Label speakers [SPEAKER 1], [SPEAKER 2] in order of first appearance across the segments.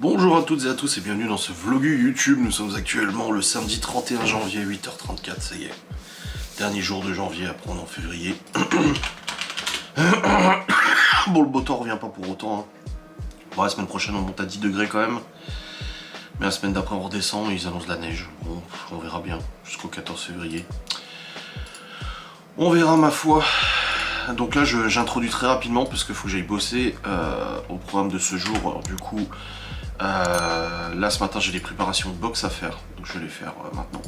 [SPEAKER 1] Bonjour à toutes et à tous et bienvenue dans ce vlogu YouTube. Nous sommes actuellement le samedi 31 janvier, 8h34, ça y est. Dernier jour de janvier, après on est en février. Bon, le beau temps revient pas pour autant. Hein. Bon, la semaine prochaine on monte à 10 degrés quand même. Mais la semaine d'après on redescend et ils annoncent de la neige. Bon, on verra bien, jusqu'au 14 février. On verra ma foi. Donc là j'introduis très rapidement parce qu'il faut que j'aille bosser au programme de ce jour. Alors, du coup, là ce matin j'ai des préparations de boxe à faire. Donc je vais les faire maintenant.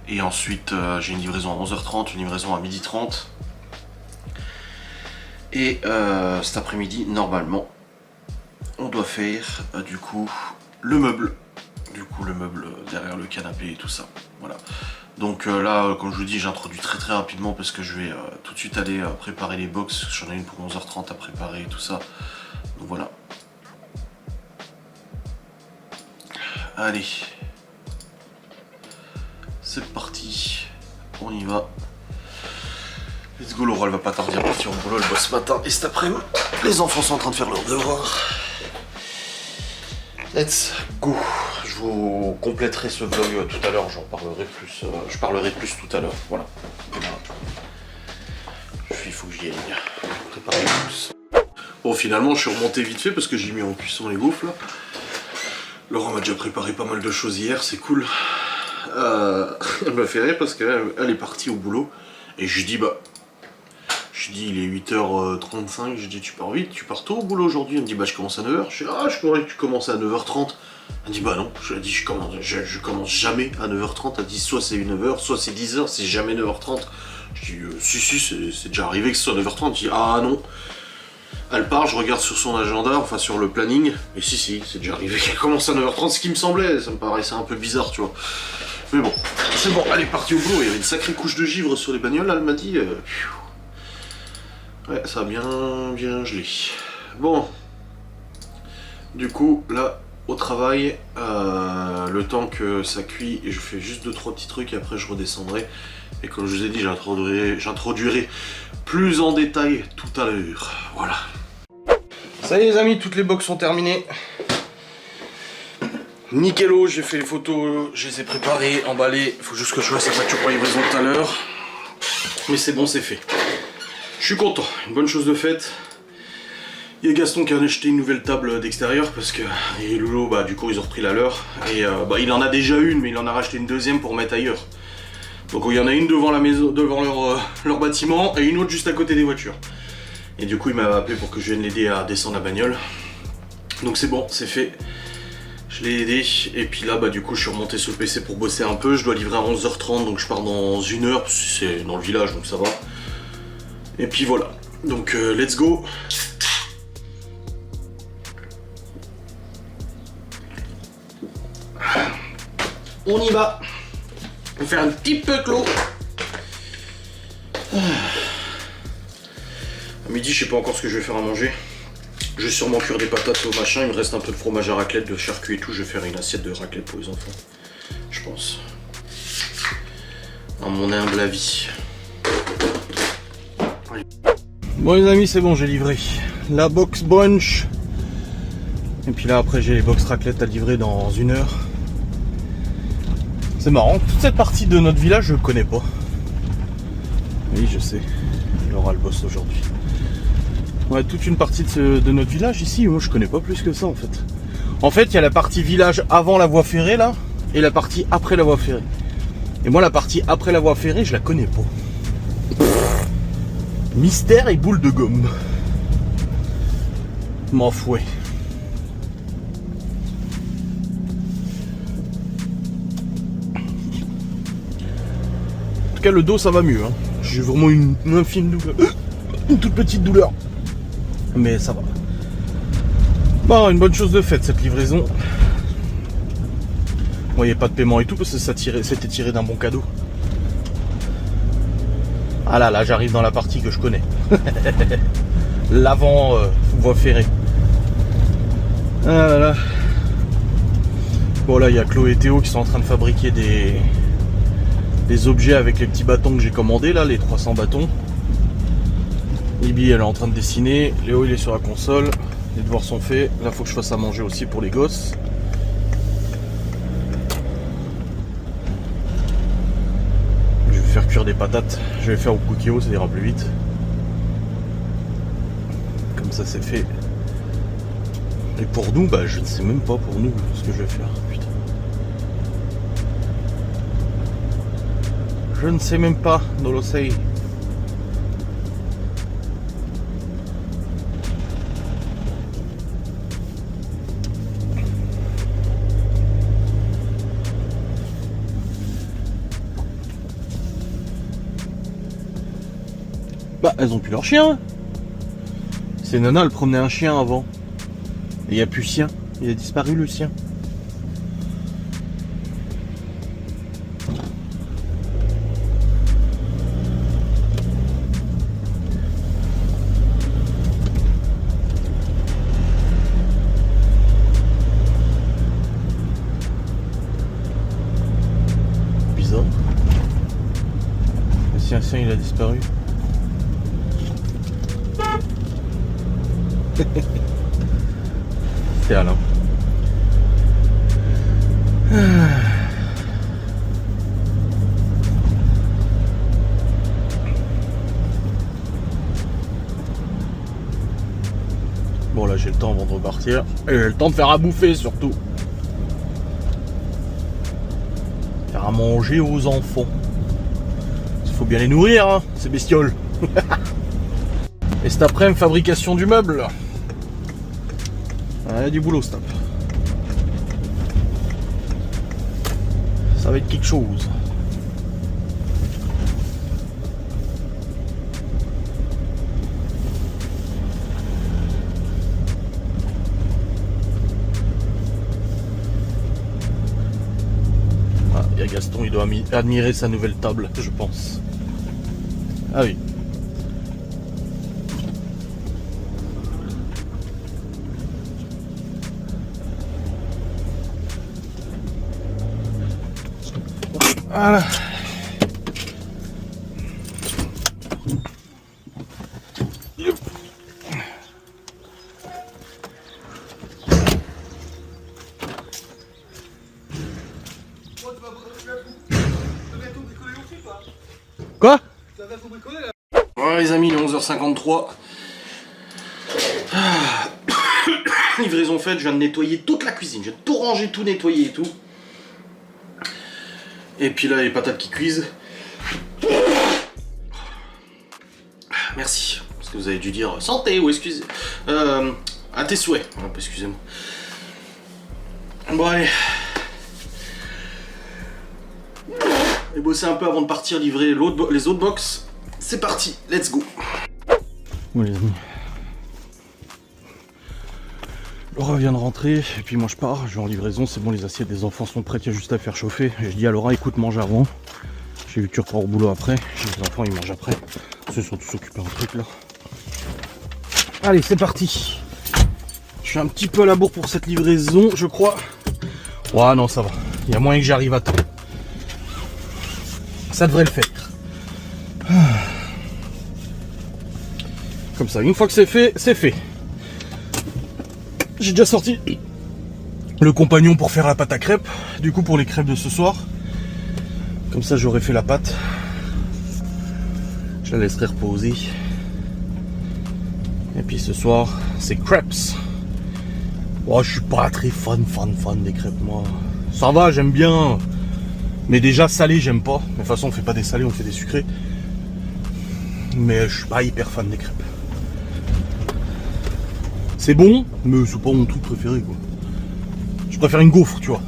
[SPEAKER 1] Et ensuite j'ai une livraison à 11h30, une livraison à 12h30. Et cet après-midi, normalement, on doit faire du coup le meuble. Du coup le meuble derrière le canapé et tout ça. Voilà. Donc là, comme je vous dis, j'introduis très rapidement parce que je vais tout de suite aller préparer les box. J'en ai une pour 11h30 à préparer et tout ça. Donc voilà. Allez. C'est parti. On y va. Let's go, Laura, elle va pas tarder à partir au boulot, elle bosse ce matin et cet après-midi. Les enfants sont en train de faire leurs devoirs. Let's go. Je vous compléterai ce vlog tout à l'heure, j'en parlerai plus. Je parlerai plus tout à l'heure. Voilà. Il faut que j'y aille. Préparer plus. Bon, finalement, je suis remonté vite fait parce que j'ai mis en cuisson les gaufres là. Laura m'a déjà préparé pas mal de choses hier, c'est cool. Elle m'a fait rire parce qu'elle est partie au boulot et je dis il est 8h35, je dis tu pars vite, tu pars tôt au boulot aujourd'hui. Elle me dit bah je commence à 9h, je dis je croyais que tu commences à 9h30. Elle me dit bah non, je lui ai dit je commence jamais à 9h30, elle dit soit c'est 9h, soit c'est 10h, c'est jamais 9h30. Je dis si c'est déjà arrivé que ce soit 9h30, je dis ah non. Elle part, je regarde sur son agenda, enfin sur le planning, et si, c'est déjà arrivé qu'elle commence à 9h30, ce qui me semblait, ça me paraissait un peu bizarre, tu vois. Mais bon, c'est bon, elle est partie au boulot, il y avait une sacrée couche de givre sur les bagnoles, là, elle m'a dit... Ouais, ça a bien gelé. Bon, du coup, là, au travail, le temps que ça cuit, je fais juste 2-3 petits trucs, et après je redescendrai. Et comme je vous ai dit, j'introduirai plus en détail tout à l'heure. Voilà. Ça y est les amis, toutes les box sont terminées. Nickel, j'ai fait les photos, je les ai préparées, emballées. Il faut juste que je fasse la facture pour livraison tout à l'heure. Mais c'est bon, c'est fait. Je suis content, une bonne chose de faite. Il y a Gaston qui a acheté une nouvelle table d'extérieur parce que et Loulou, du coup ils ont repris la leur. Et il en a déjà une, mais il en a racheté une deuxième pour mettre ailleurs. Donc il y en a une devant la maison, devant leur bâtiment et une autre juste à côté des voitures. Et du coup il m'a appelé pour que je vienne l'aider à descendre la bagnole. Donc c'est bon, c'est fait. Je l'ai aidé et puis là du coup je suis remonté sur le PC pour bosser un peu. Je dois livrer à 11h30 donc je pars dans 1 heure parce que c'est dans le village donc ça va. Et puis voilà, donc let's go. On y va. On va faire un petit peu clos. À midi, je sais pas encore ce que je vais faire à manger. Je vais sûrement cuire des patates au machin. Il me reste un peu de fromage à raclette, de charcuterie et tout. Je vais faire une assiette de raclette pour les enfants. Je pense. À mon humble avis. Bon les amis, c'est bon, j'ai livré la box brunch. Et puis là après j'ai les box raclette à livrer dans 1 heure. C'est marrant, toute cette partie de notre village je connais pas. Oui je sais, Laura le bosse aujourd'hui. Ouais, toute une partie de notre village ici, moi je connais pas plus que ça en fait. En fait il y a la partie village avant la voie ferrée là, et la partie après la voie ferrée. Et moi la partie après la voie ferrée je la connais pas. Mystère et boule de gomme. M'en fouet. En tout cas le dos ça va mieux hein. J'ai vraiment une infime douleur. Une toute petite douleur. Mais ça va. Bon, une bonne chose de faite cette livraison. Bon, il n'y a pas de paiement et tout parce que c'était tiré d'un bon cadeau. Ah là j'arrive dans la partie que je connais. L'avant voie ferrée. Ah là. Bon là il y a Chloé et Théo qui sont en train de fabriquer des objets avec les petits bâtons que j'ai commandés là, les 300 bâtons. Ibi elle est en train de dessiner, Léo il est sur la console. Les devoirs sont faits. Là, faut que je fasse à manger aussi pour les gosses. Je vais faire cuire des patates. Je vais faire au cookie, ça ira plus vite. Comme ça, c'est fait. Et pour nous, bah, je ne sais même pas pour nous ce que je vais faire. Putain. Je ne sais même pas, no lo sei. Bah, elles ont plus leur chien. C'est Nana, elle promenait un chien avant. Et il n'y a plus sien. Il a disparu le sien. Bizarre. Le sien, il a disparu. C'est Alain. Bon là j'ai le temps avant de repartir. Et j'ai le temps de faire à bouffer surtout. Faire à manger aux enfants. Il faut bien les nourrir hein, ces bestioles. Et cet après-midi, fabrication du meuble. Il y a du boulot, stop. Ça va être quelque chose. Ah, il y a Gaston, il doit admirer sa nouvelle table, je pense. Ah oui. Voilà. Quoi? Ouais les amis, il est 11h53. Livraison faite, je viens de nettoyer toute la cuisine, j'ai tout rangé, tout nettoyé et tout. Et puis là, les patates qui cuisent. Merci. Parce que vous avez dû dire santé ou excusez. À tes souhaits. Oh, excusez-moi. Bon, allez. Et bosser un peu avant de partir livrer les autres box. C'est parti. Let's go. Bon, les amis. Laura vient de rentrer, et puis moi je pars, je vais en livraison, c'est bon, les assiettes des enfants sont prêtes, il y a juste à faire chauffer. Et je dis à Laura, écoute, mange avant. J'ai vu que tu repars au boulot après, les enfants ils mangent après. Ils se sont tous occupés en truc là. Allez, c'est parti. Je suis un petit peu à la bourre pour cette livraison, je crois. Ouais, non, ça va. Il y a moyen que j'arrive à temps. Ça devrait le faire. Comme ça, une fois que c'est fait, c'est fait. J'ai déjà sorti le compagnon pour faire la pâte à crêpes. Du coup pour les crêpes de ce soir. Comme ça j'aurai fait la pâte. Je la laisserai reposer. Et puis ce soir c'est crêpes. Oh, je suis pas très fan des crêpes moi. Ça va, j'aime bien. Mais déjà salé j'aime pas. De toute façon on fait pas des salés, on fait des sucrés. Mais je suis pas hyper fan des crêpes. C'est bon, mais c'est pas mon truc préféré quoi. Je préfère une gaufre, tu vois.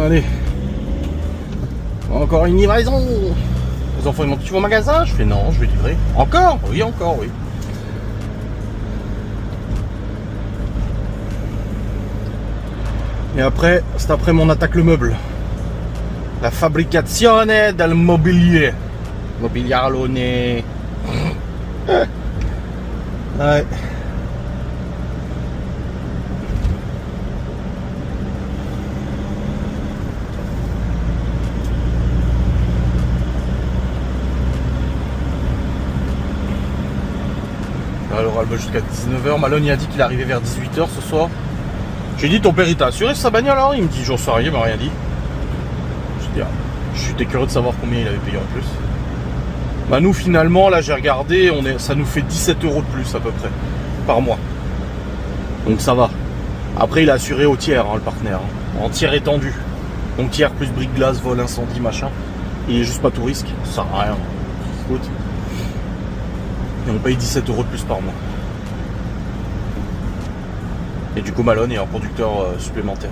[SPEAKER 1] Allez. Encore une livraison. Les enfants ils m'ont dit tu vas au magasin? Je fais non, je vais livrer. Encore? Oui, encore, oui. Et après, c'est après mon attaque le meuble. La fabricazione del mobilier. Mobiliarone. Ouais.
[SPEAKER 2] Alors elle va jusqu'à 19h. Malone il a dit qu'il arrivait vers 18h ce soir. J'ai dit ton père il t'a assuré sa bagnole alors? Il me dit j'en sais rien, il m'a rien dit. Je dis j'étais curieux de savoir combien il avait payé en plus. Bah nous finalement là j'ai regardé, ça nous fait 17 € de plus à peu près par mois. Donc ça va. Après il a assuré au tiers le partenaire, en tiers étendu. Donc tiers plus briques glace, vol, incendie, machin. Il est juste pas tout risque, ça sert à rien. Écoute. Et on paye 17 € de plus par mois. Et du coup Malone est un producteur supplémentaire.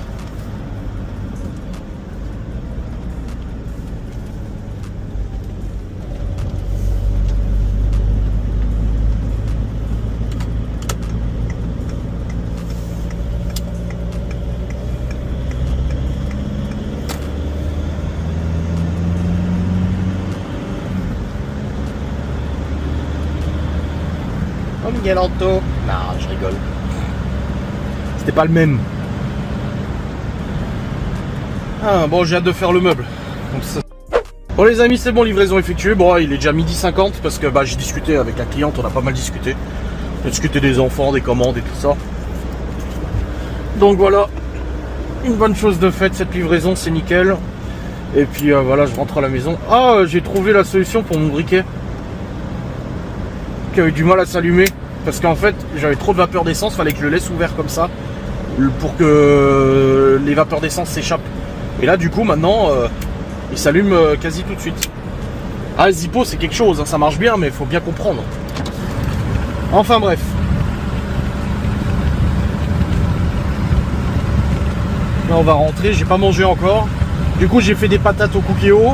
[SPEAKER 2] Oh Miguel Anto. Non, je rigole. C'était pas le même. Ah bon, j'ai hâte de faire le meuble. Donc, ça... Bon les amis, c'est bon, livraison effectuée. Bon, il est déjà 12h50 parce que j'ai discuté avec la cliente, on a pas mal discuté. On a discuté des enfants, des commandes et tout ça. Donc voilà, une bonne chose de faite, cette livraison, c'est nickel. Et puis voilà, je rentre à la maison. Ah, j'ai trouvé la solution pour mon briquet qui avait du mal à s'allumer parce qu'en fait j'avais trop de vapeur d'essence, fallait que je le laisse ouvert comme ça pour que les vapeurs d'essence s'échappent. Et là du coup maintenant il s'allume quasi tout de suite. Ah, Zippo c'est quelque chose, hein, ça marche bien mais il faut bien comprendre. Enfin bref. Là on va rentrer, j'ai pas mangé encore. Du coup j'ai fait des patates au cookéo.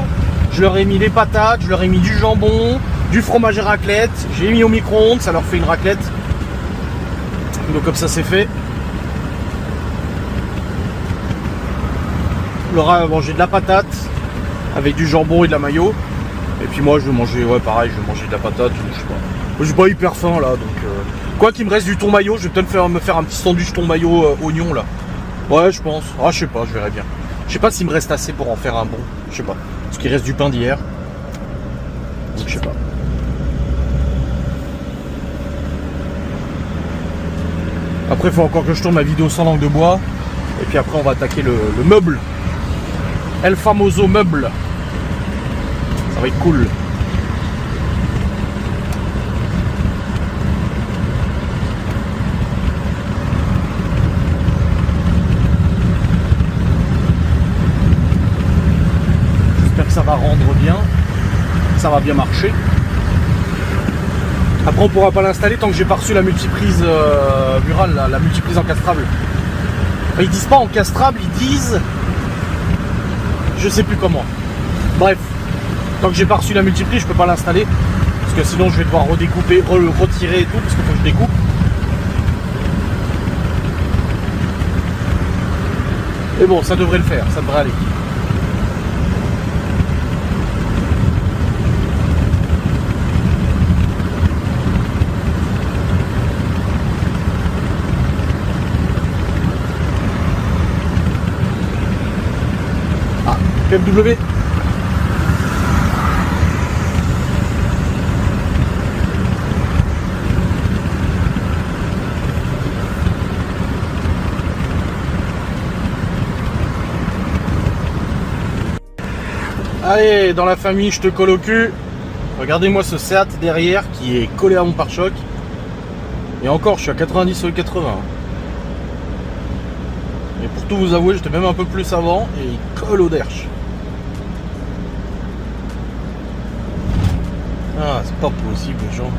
[SPEAKER 2] Je leur ai mis les patates, je leur ai mis du jambon, du fromage et raclette. J'ai mis au micro-ondes, ça leur fait une raclette. Donc comme ça c'est fait. Laura a mangé de la patate avec du jambon et de la mayo. Et puis moi je vais manger, ouais pareil, je vais manger de la patate, je sais pas. Moi j'ai pas hyper faim là, donc quoi qu'il me reste du thon mayo, je vais peut-être me faire un petit sandwich thon mayo oignon là. Ouais je pense, ah je sais pas, je verrai bien. Je sais pas s'il me reste assez pour en faire un bon, je sais pas. Parce qu'il reste du pain d'hier. Donc je sais pas. Après il faut encore que je tourne ma vidéo sans langue de bois. Et puis après on va attaquer le meuble. El famoso meuble. Ça va être cool. J'espère que ça va rendre bien. Ça va bien marcher. Après on pourra pas l'installer tant que j'ai pas reçu la multiprise murale, la multiprise encastrable. Enfin, ils disent pas encastrable, ils disent... Je sais plus comment. Bref, tant que j'ai pas reçu la multiprise, je peux pas l'installer. Parce que sinon je vais devoir redécouper, retirer et tout, parce qu'il faut que je découpe. Et bon, ça devrait le faire, ça devrait aller. BMW. Allez, dans la famille, je te colle au cul. Regardez-moi ce Seat derrière qui est collé à mon pare-choc. Et encore, je suis à 90 sur le 80. Et pour tout vous avouer, j'étais même un peu plus avant et il colle au derche. Ah, c'est pas possible, les gens.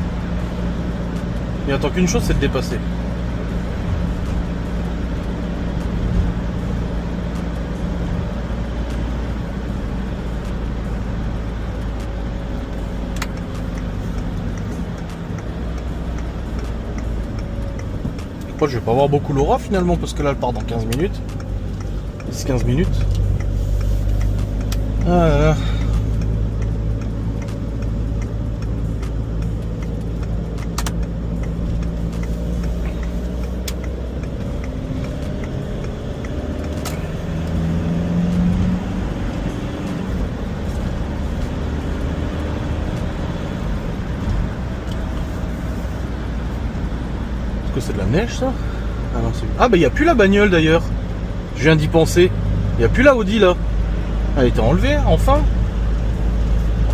[SPEAKER 2] Il attend qu'une chose, c'est de dépasser. Je crois que je vais pas avoir beaucoup Laura finalement, parce que là, elle part dans 15 minutes. 10-15 minutes. Ah là là. que c'est de la neige ça. Ah non, c'est... Ah bah il n'y a plus la bagnole d'ailleurs. Je viens d'y penser. Il n'y a plus la Audi là. Elle a été enlevée, enfin.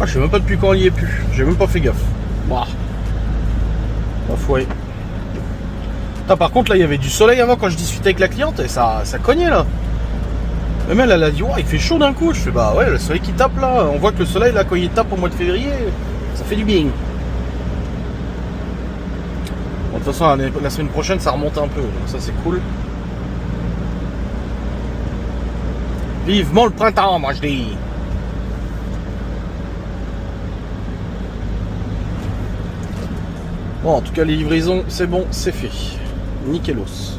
[SPEAKER 2] Ah, je sais même pas depuis quand il y est plus. J'ai même pas fait gaffe. Bah. Fouet. Par contre là il y avait du soleil avant quand je discutais avec la cliente et ça cognait là. Même elle a dit ouais, il fait chaud d'un coup. Je fais bah ouais, le soleil qui tape là. On voit que le soleil là quand il tape au mois de février, ça fait du bien. Bon, de toute façon la semaine prochaine ça remonte un peu, donc ça c'est cool. Vivement le printemps, moi je dis. Bon, en tout cas les livraisons c'est bon, c'est fait. Nickelos.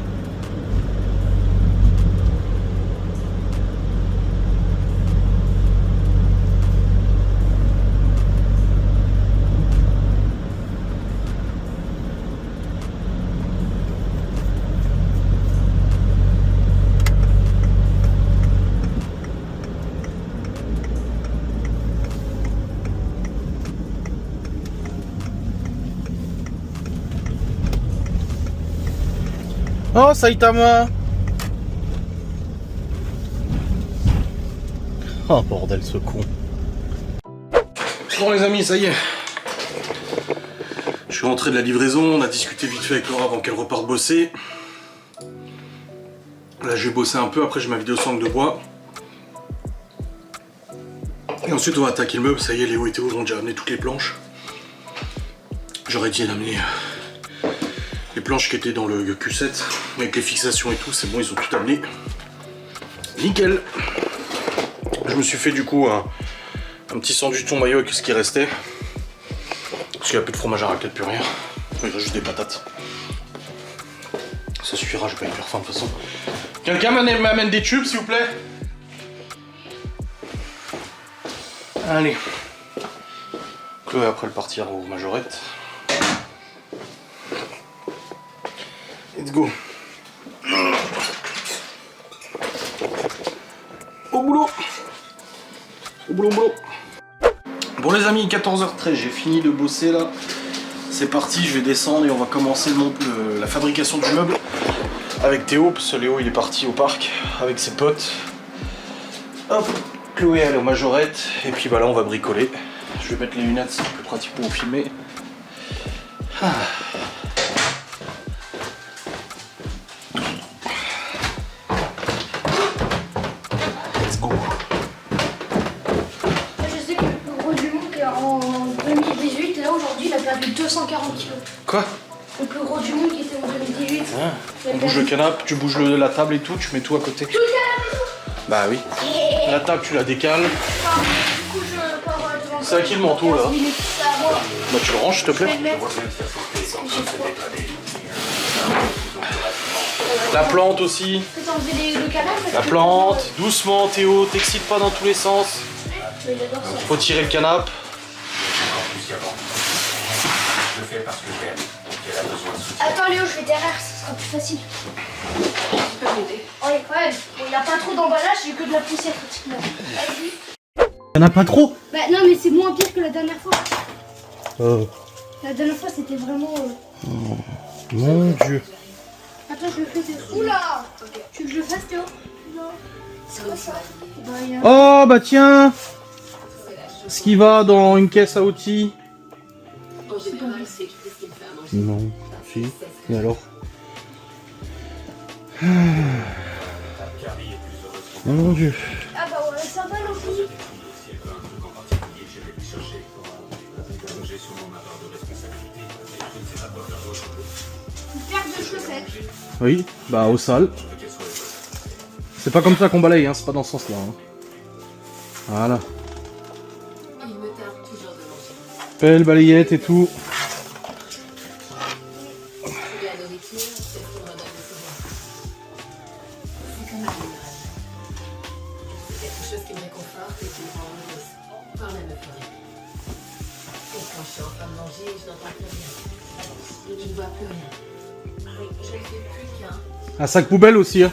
[SPEAKER 2] Oh Saitama. Oh bordel ce con. Bon les amis, ça y est. Je suis rentré de la livraison, on a discuté vite fait avec Laura avant qu'elle reparte bosser. Là je vais bosser un peu, après j'ai ma vidéo sangle de bois. Et ensuite on va attaquer le meuble, ça y est, Léo et Théo ont déjà amené toutes les planches. J'aurais dû l'amener les planches qui étaient dans le Q7 avec les fixations et tout, c'est bon, ils ont tout amené. Nickel. Je me suis fait du coup un petit sandwich thon mayo avec ce qui restait. Parce qu'il n'y a plus de fromage à raclette, plus rien. Il reste juste des patates. Ça suffira, je vais pas y faire faim de toute façon. Quelqu'un m'amène des tubes s'il vous plaît? Allez. Chloé après elle partira aux majorettes. Let's go. Au boulot. Au boulot, au boulot. Bon les amis, 14h13, j'ai fini de bosser là. C'est parti, je vais descendre et on va commencer la fabrication du meuble avec Théo, parce que Léo il est parti au parc avec ses potes. Hop, Chloé elle est aux majorettes, et puis bah là on va bricoler. Je vais mettre les lunettes, c'est plus pratique pour vous filmer. Ah.
[SPEAKER 3] Il a perdu 240 kg.
[SPEAKER 2] Quoi?
[SPEAKER 3] Le plus gros du monde qui était en 2018.
[SPEAKER 2] Ah, on bouge le canapé, tu bouges la table et tout, tu mets tout à côté.
[SPEAKER 3] Tout le canapé.
[SPEAKER 2] Bah oui. La table tu la décales.
[SPEAKER 3] Du coup je pars devant.
[SPEAKER 2] C'est à qui le manteau là?
[SPEAKER 3] C'est à moi.
[SPEAKER 2] Bah tu le ranges s'il te plaît.
[SPEAKER 3] Je vais le mettre.
[SPEAKER 2] La plante aussi.
[SPEAKER 3] Tu peux enlever le canapé?
[SPEAKER 2] La plante, doucement Théo, t'excites pas dans tous les sens.
[SPEAKER 3] Mais j'adore ça.
[SPEAKER 2] Faut tirer le canapé.
[SPEAKER 3] Attends Léo, je vais derrière, ce sera plus facile. Tu peux m'aider. Oh, quand même. Bon, il n'y a pas trop d'emballage, j'ai que de la poussière pratiquement. Vas-y.
[SPEAKER 2] Y'en a pas trop?
[SPEAKER 3] Bah non, mais c'est moins pire que la dernière fois. La dernière fois, c'était vraiment...
[SPEAKER 2] Oh, mon Dieu.
[SPEAKER 3] Attends, je le fais. Oula! Tu veux que je le fasse, Théo? Non. C'est quoi ça? Bah, y a...
[SPEAKER 2] Oh bah tiens. Ce qui va dans une caisse à outils. Non, si. Et alors? Oh mon Dieu.
[SPEAKER 3] Ah bah ouais, ça va l'enfie. Une paire de chaussettes.
[SPEAKER 2] Oui, bah au sale. C'est pas comme ça qu'on balaye, hein, c'est pas dans ce sens-là. Hein. Voilà. Pelle, balayette et tout. Un sac poubelle aussi. Hein.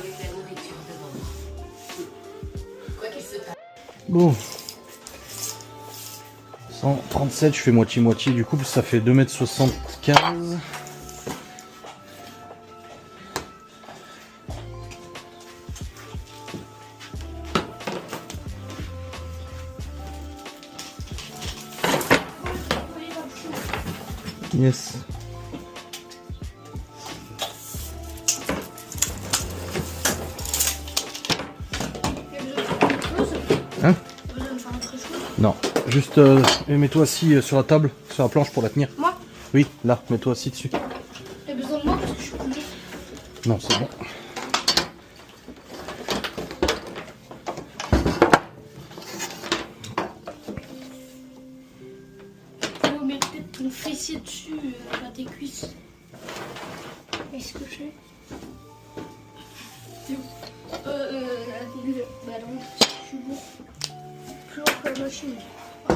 [SPEAKER 2] Bon. 137, je fais moitié-moitié. Du coup, ça fait 2,75 m. Yes. Hein? Non, juste mets-toi assis sur la table, sur la planche pour la tenir.
[SPEAKER 3] Moi?
[SPEAKER 2] Oui, là, mets-toi assis dessus.
[SPEAKER 3] T'as besoin de moi parce que je suis couché.
[SPEAKER 2] Non, c'est bon.
[SPEAKER 3] Faut mettre peut-être ton fessier dessus, à tes cuisses. Est-ce que je fais? Bah non, je suis lourd. Plus lourd que la machine. Ah.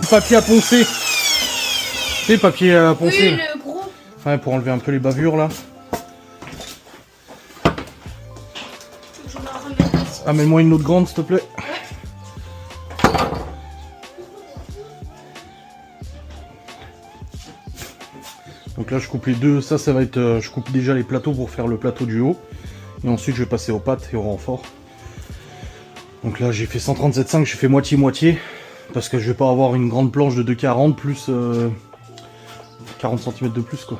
[SPEAKER 2] Papier à poncer. C'est papier à poncer.
[SPEAKER 3] Oui,
[SPEAKER 2] là.
[SPEAKER 3] le gros.
[SPEAKER 2] Ouais, pour enlever un peu les bavures là.
[SPEAKER 3] Je vais la remettre ici.
[SPEAKER 2] Amène-moi une autre grande s'il te plaît. Donc là je coupe les deux, ça va être, je coupe déjà les plateaux pour faire le plateau du haut. Et ensuite je vais passer aux pattes et au renfort. Donc là j'ai fait 137,5, j'ai fait moitié-moitié. Parce que je vais pas avoir une grande planche de 2,40 plus 40 cm de plus quoi.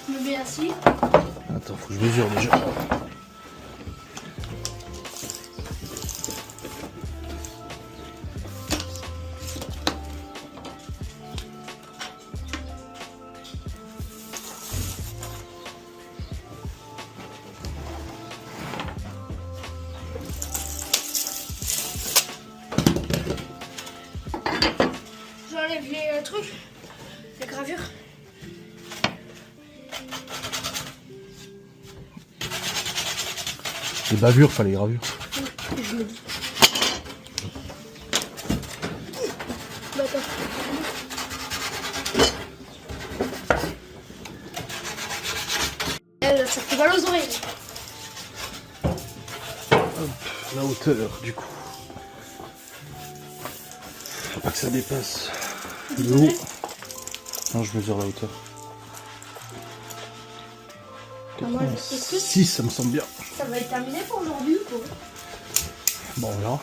[SPEAKER 3] Je me mets assis.
[SPEAKER 2] Attends, faut que je mesure déjà.
[SPEAKER 3] J'enlève les trucs, les gravures.
[SPEAKER 2] Les bavures, pas les gravures.
[SPEAKER 3] Je me dis. Bah, attends. Elle, ça fait mal aux oreilles.
[SPEAKER 2] La hauteur du coup. Faut pas que ça dépasse le haut. Non, je mesure la hauteur.
[SPEAKER 3] Ah, moi, est-ce que
[SPEAKER 2] 6, ça me semble bien.
[SPEAKER 3] ça va être terminé pour aujourd'hui ou quoi?
[SPEAKER 2] Bon, on verra.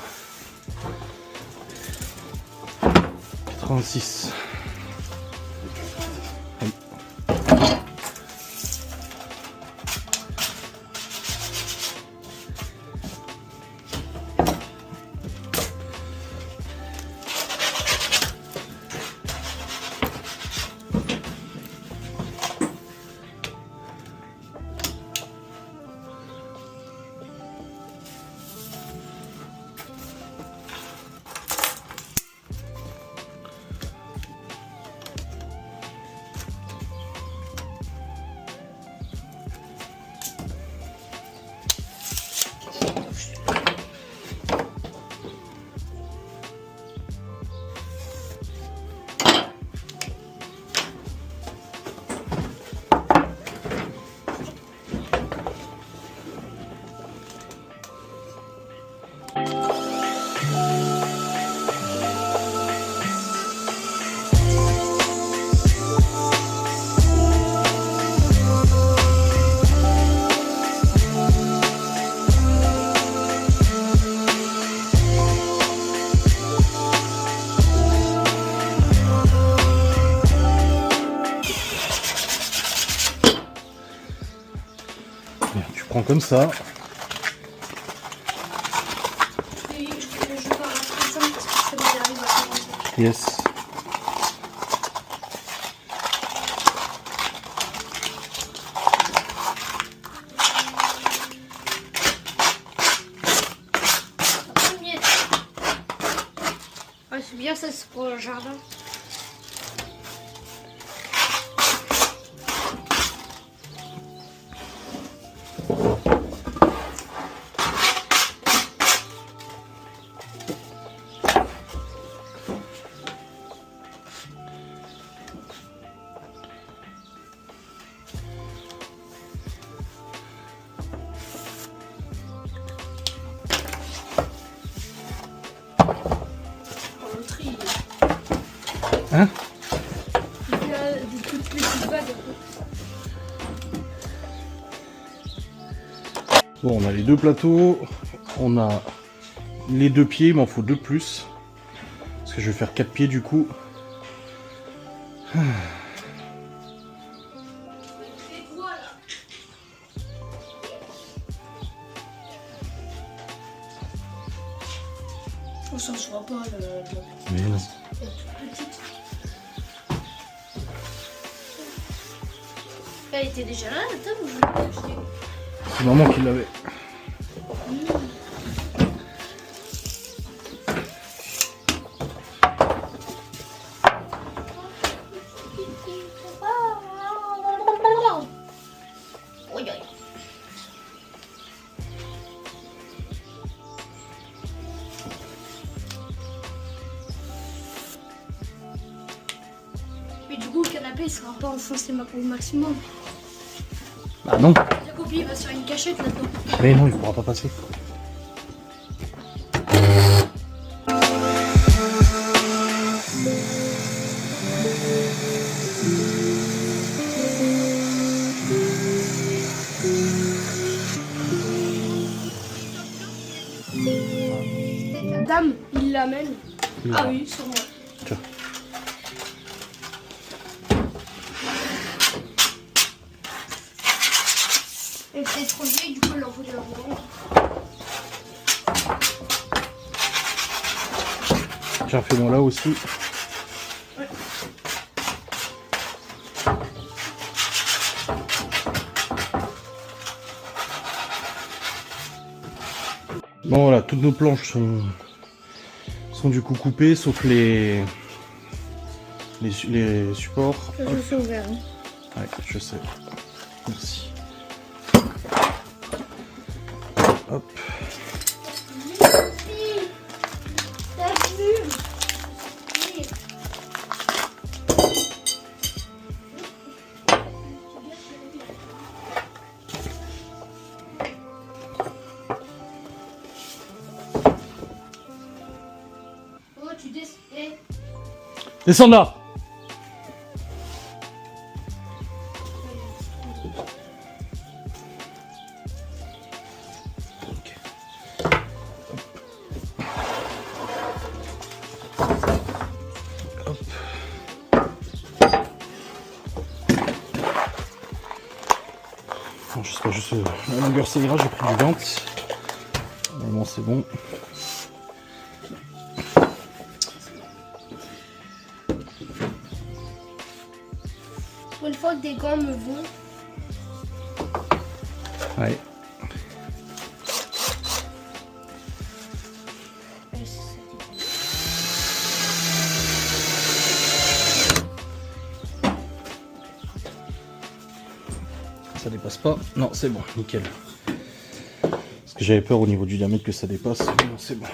[SPEAKER 2] 86. Oui. Bien, tu prends comme ça.
[SPEAKER 3] Et je pars après ça parce que ça m'arrive à commencer.
[SPEAKER 2] Yes.
[SPEAKER 3] Ouais, c'est bien ça, c'est pour le jardin.
[SPEAKER 2] Hein?
[SPEAKER 3] Des toutes petites vagues.
[SPEAKER 2] Bon, on a les deux plateaux, on a les deux pieds, il m'en faut deux de plus. Parce que je vais faire 4 pieds du coup.
[SPEAKER 3] On s'en sort pas
[SPEAKER 2] Mais non.
[SPEAKER 3] la toute petite. Elle était déjà là la table ou je l'ai acheté?
[SPEAKER 2] C'est maman qui l'avait.
[SPEAKER 3] Mais du coup, le canapé il sera pas enfoncé au maximum.
[SPEAKER 2] Bah non.
[SPEAKER 3] La copie il va se faire une cachette là-dedans.
[SPEAKER 2] Mais non, il pourra pas passer.
[SPEAKER 3] Dame, il l'amène.
[SPEAKER 2] Il
[SPEAKER 3] Ah
[SPEAKER 2] va.
[SPEAKER 3] oui, sur moi.
[SPEAKER 2] Tiens.
[SPEAKER 3] Elle était trop vieille, du coup elle a envoyé la revendre.
[SPEAKER 2] Tiens, fais-moi là aussi.
[SPEAKER 3] Ouais.
[SPEAKER 2] Bon voilà, toutes nos planches sont du coup coupées, sauf les supports.
[SPEAKER 3] Je suis ouvert.
[SPEAKER 2] Ouais, je sais. Merci. Hop.
[SPEAKER 3] Oh, tu décides.
[SPEAKER 2] Descends de là. Ok. Hop. Bon, je sais pas, juste la longueur ça ira, j'ai pris du gant. Normalement c'est bon.
[SPEAKER 3] Pour une fois que des gants me vont.
[SPEAKER 2] Ouais. Ça dépasse pas. Non, c'est bon, nickel. Parce que j'avais peur au niveau du diamètre que ça dépasse. Mais non, c'est bon.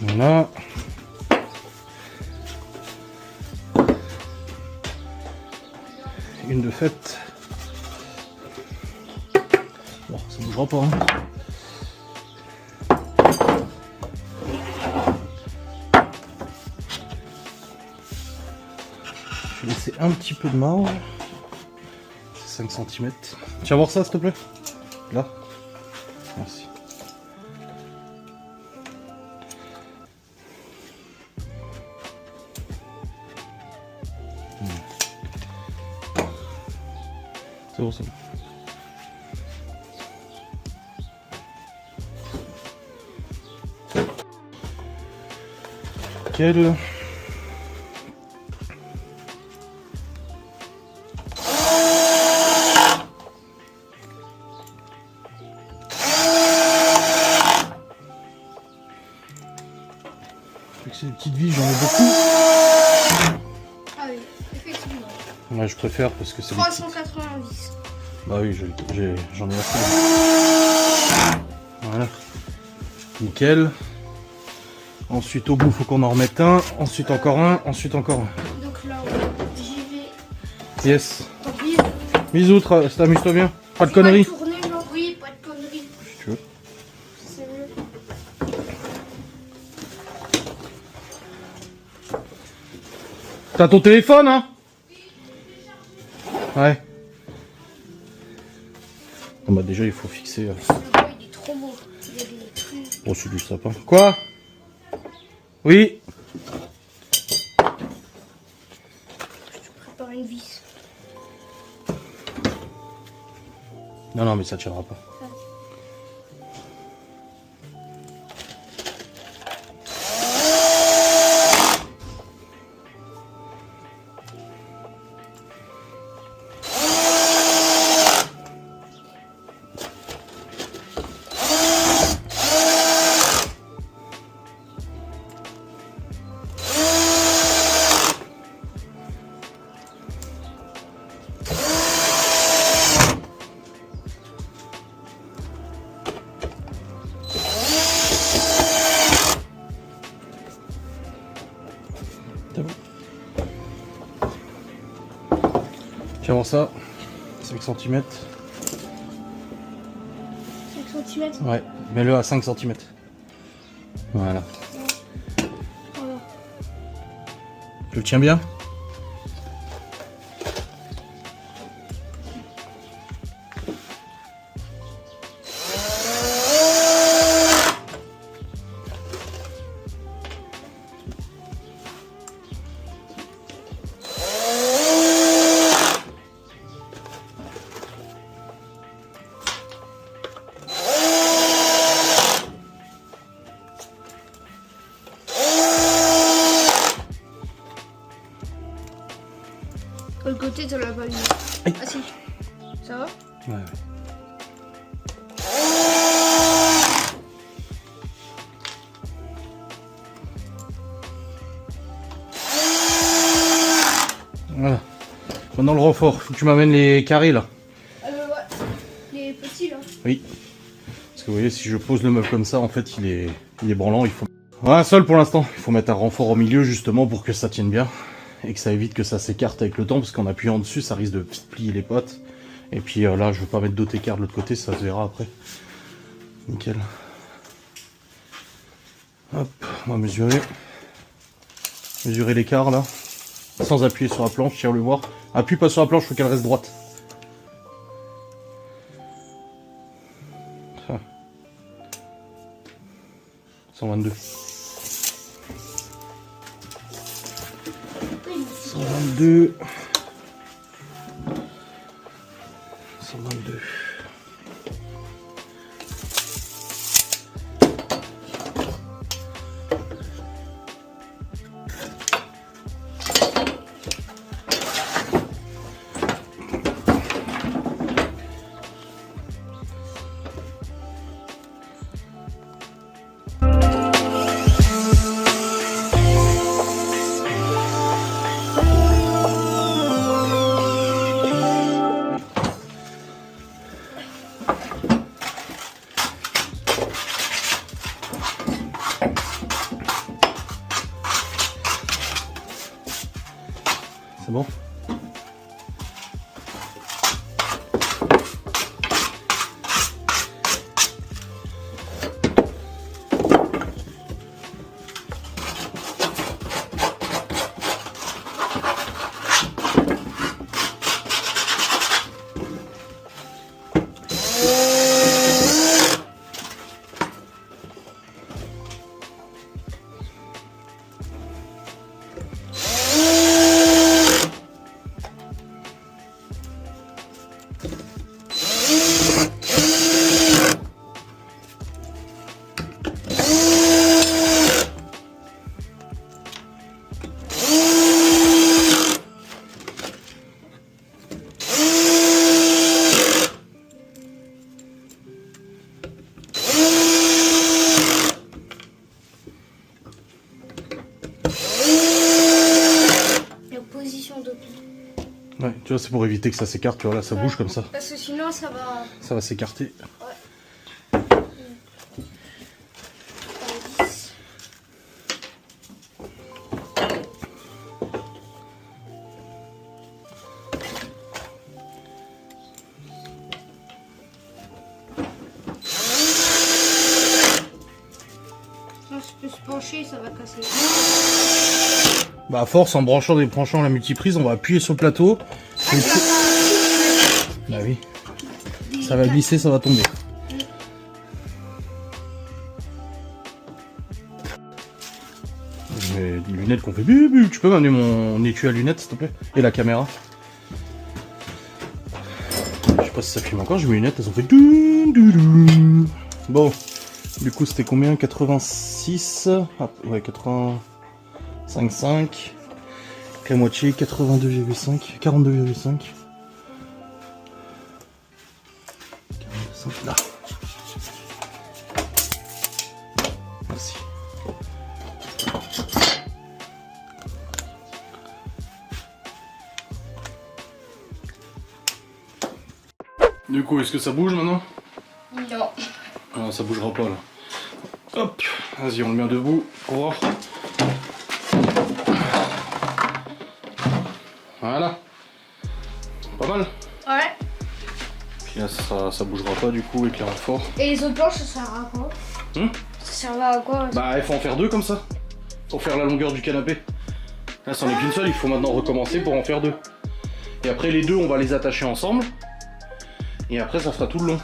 [SPEAKER 2] Voilà. Une de faite. Bon, ça bougera pas. Hein. Je vais laisser un petit peu de marge. C'est 5 cm. Tu vas voir ça s'il te plaît? Là. Merci. C'est bon, c'est bon. Nickel. beaucoup.
[SPEAKER 3] Ah oui, effectivement.
[SPEAKER 2] Ouais, je préfère parce que c'est...
[SPEAKER 3] 390.
[SPEAKER 2] Bah oui, j'en ai assez. Voilà. Nickel. Ensuite au bout, faut qu'on en remette un. Ensuite encore un. Ensuite encore un.
[SPEAKER 3] Donc là, j'y vais.
[SPEAKER 2] Yes.
[SPEAKER 3] Tant pis.
[SPEAKER 2] Bisous, amuse-toi bien. Pas de conneries.
[SPEAKER 3] Pas de tournée, genre. Oui, pas de conneries.
[SPEAKER 2] Si tu veux.
[SPEAKER 3] C'est mieux.
[SPEAKER 2] T'as ton téléphone, hein? Ouais. Bon, bah déjà il faut fixer.
[SPEAKER 3] Le bois, il est trop beau. Il y a des trucs.
[SPEAKER 2] Oh, c'est du sapin. Quoi? Oui.
[SPEAKER 3] Je prépare une vis.
[SPEAKER 2] Non, mais ça tiendra pas. C'est bon. Tiens, voir ça. 5 cm.
[SPEAKER 3] 5 cm.
[SPEAKER 2] Ouais, mets-le à 5 cm. Voilà.
[SPEAKER 3] Voilà.
[SPEAKER 2] Tu le tiens bien?
[SPEAKER 3] De l'autre côté, tu l'as pas mis.
[SPEAKER 2] Aïe.
[SPEAKER 3] Ah si. Ça va?
[SPEAKER 2] Ouais. Voilà. Maintenant le renfort, faut que tu m'amènes les carrés là.
[SPEAKER 3] Ouais. Les petits là.
[SPEAKER 2] Oui. Parce que vous voyez, si je pose le meuble comme ça, en fait, il est branlant. Il faut... Voilà, un seul pour l'instant. Il faut mettre un renfort au milieu justement pour que ça tienne bien. Et que ça évite que ça s'écarte avec le temps. Parce qu'en appuyant dessus, ça risque de plier les potes. Et puis là, je veux pas mettre d'autres écarts de l'autre côté, ça se verra après. Nickel. Hop, on va mesurer. Mesurer l'écart là. Sans appuyer sur la planche, tiens le voir. Appuie pas sur la planche, faut qu'elle reste droite. Ça. 122. 122. 122. C'est bon?
[SPEAKER 3] position de pli.
[SPEAKER 2] Ouais, tu vois, c'est pour éviter que ça s'écarte, tu vois, là ça bouge comme ça.
[SPEAKER 3] Parce que sinon ça va...
[SPEAKER 2] Ça va s'écarter.
[SPEAKER 3] Ouais. Je peux se pencher, ça va casser.
[SPEAKER 2] Bah à force, en branchant des branchants à la multiprise, on va appuyer sur le plateau. Bah oui. Ça va glisser, ça va tomber. J'ai des lunettes qu'on fait bubu. Tu peux m'amener mon étui à lunettes s'il te plaît? Et la caméra. Je sais pas si ça filme encore, j'ai mes lunettes, elles ont fait dou, dou, dou. Bon, du coup c'était combien? 86, ah, ouais 85,5, la moitié 82,5, 42,5. 45 là. Merci. Du coup, est-ce que ça bouge maintenant?
[SPEAKER 3] Non.
[SPEAKER 2] Ah, ça bougera pas là. Hop, vas-y, on le met debout pour voir. Voilà. Pas mal.
[SPEAKER 3] Ouais.
[SPEAKER 2] Puis là, ça bougera pas du coup avec les renforts.
[SPEAKER 3] Et les autres planches, ça sert à quoi? Ça servait à quoi?
[SPEAKER 2] Bah, il faut en faire deux comme ça. Pour faire la longueur du canapé. Là, c'en est qu'une seule, il faut maintenant recommencer pour en faire deux. Et après, les deux, on va les attacher ensemble. Et après, ça fera tout le long.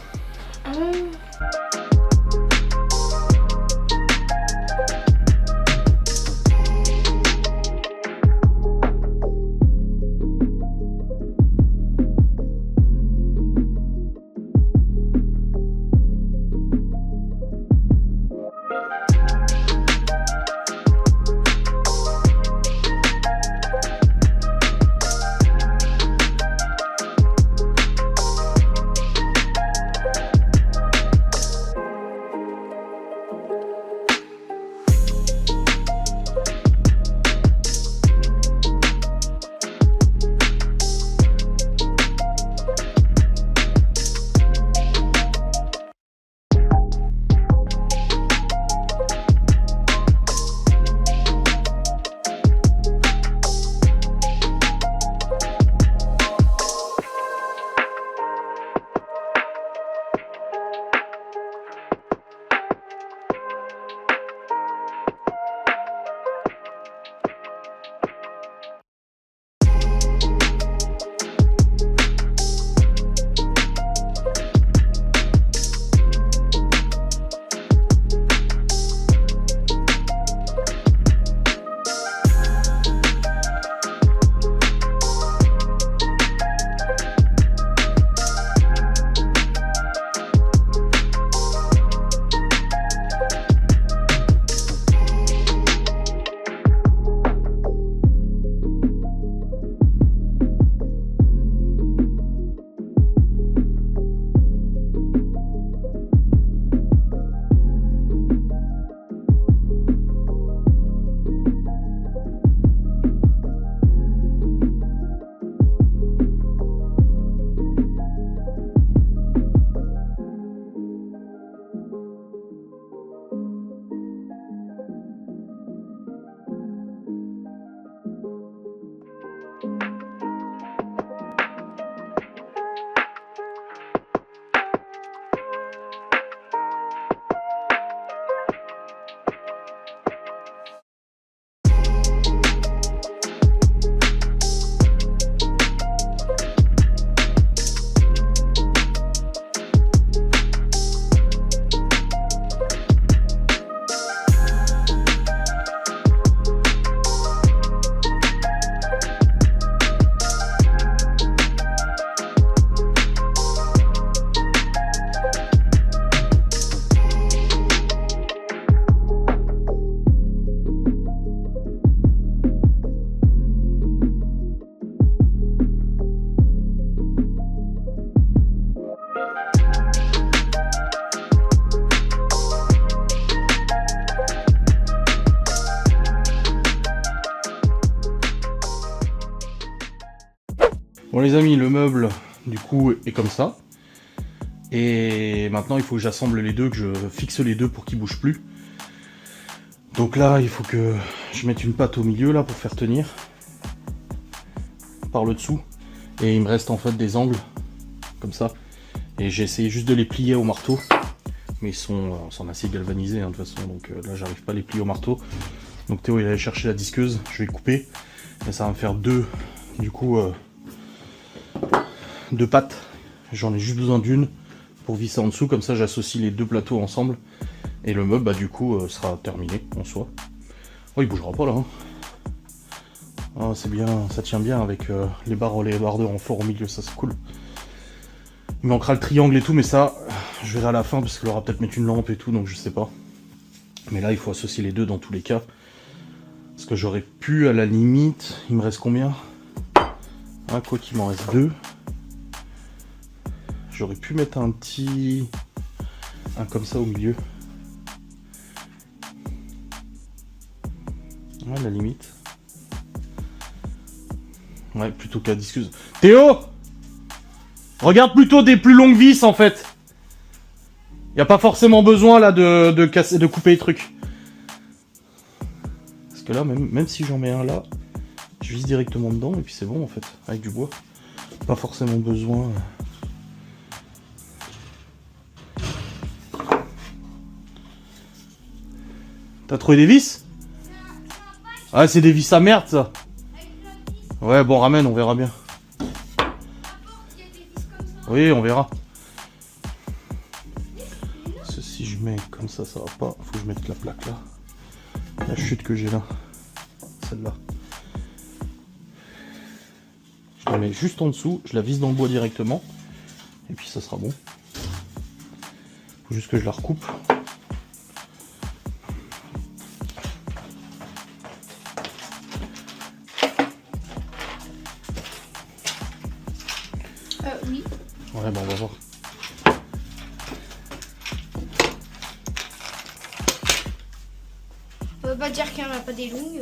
[SPEAKER 2] Bon les amis, le meuble du coup est comme ça. Et maintenant il faut que j'assemble les deux, que je fixe les deux pour qu'ils bougent plus. Donc là il faut que je mette une patte au milieu là pour faire tenir. Par le dessous. Et il me reste en fait des angles comme ça. Et j'ai essayé juste de les plier au marteau. Mais ils sont en acier galvanisé hein, de toute façon. Donc là j'arrive pas à les plier au marteau. Donc Théo il allait chercher la disqueuse. Je vais couper. Et ça va me faire deux pattes. J'en ai juste besoin d'une pour visser en dessous. Comme ça j'associe les deux plateaux ensemble. Et le meuble bah, du coup sera terminé en soi. Oh il bougera pas là. Hein. Oh, c'est bien, ça tient bien avec les barres de renfort au milieu, ça c'est cool. Il manquera le triangle et tout, mais ça, je verrai à la fin parce qu'il aura peut-être mettre une lampe et tout, donc je sais pas. Mais là, il faut associer les deux dans tous les cas. Parce que j'aurais pu, à la limite, il me reste combien? Ah, quoi qu'il m'en reste deux. J'aurais pu mettre un comme ça au milieu. Ouais, à la limite. Ouais, plutôt qu'à discuse. Théo! Regarde plutôt des plus longues vis en fait. Y a pas forcément besoin là de casser, de couper les trucs. Parce que là, même si j'en mets un là, je vise directement dedans et puis c'est bon en fait, avec du bois. Pas forcément besoin. T'as trouvé des vis? Ah, c'est des vis à merde ça. Ouais, bon, ramène, on verra bien. Oui, on verra. Si je mets comme ça, ça va pas. Faut que je mette la plaque là. La chute que j'ai là. Celle-là. Je la mets juste en dessous. Je la vise dans le bois directement. Et puis ça sera bon. Faut juste que je la recoupe.
[SPEAKER 3] Oui.
[SPEAKER 2] Ouais, bon, on va voir.
[SPEAKER 3] On peut pas dire qu'il n'y en a pas des longues.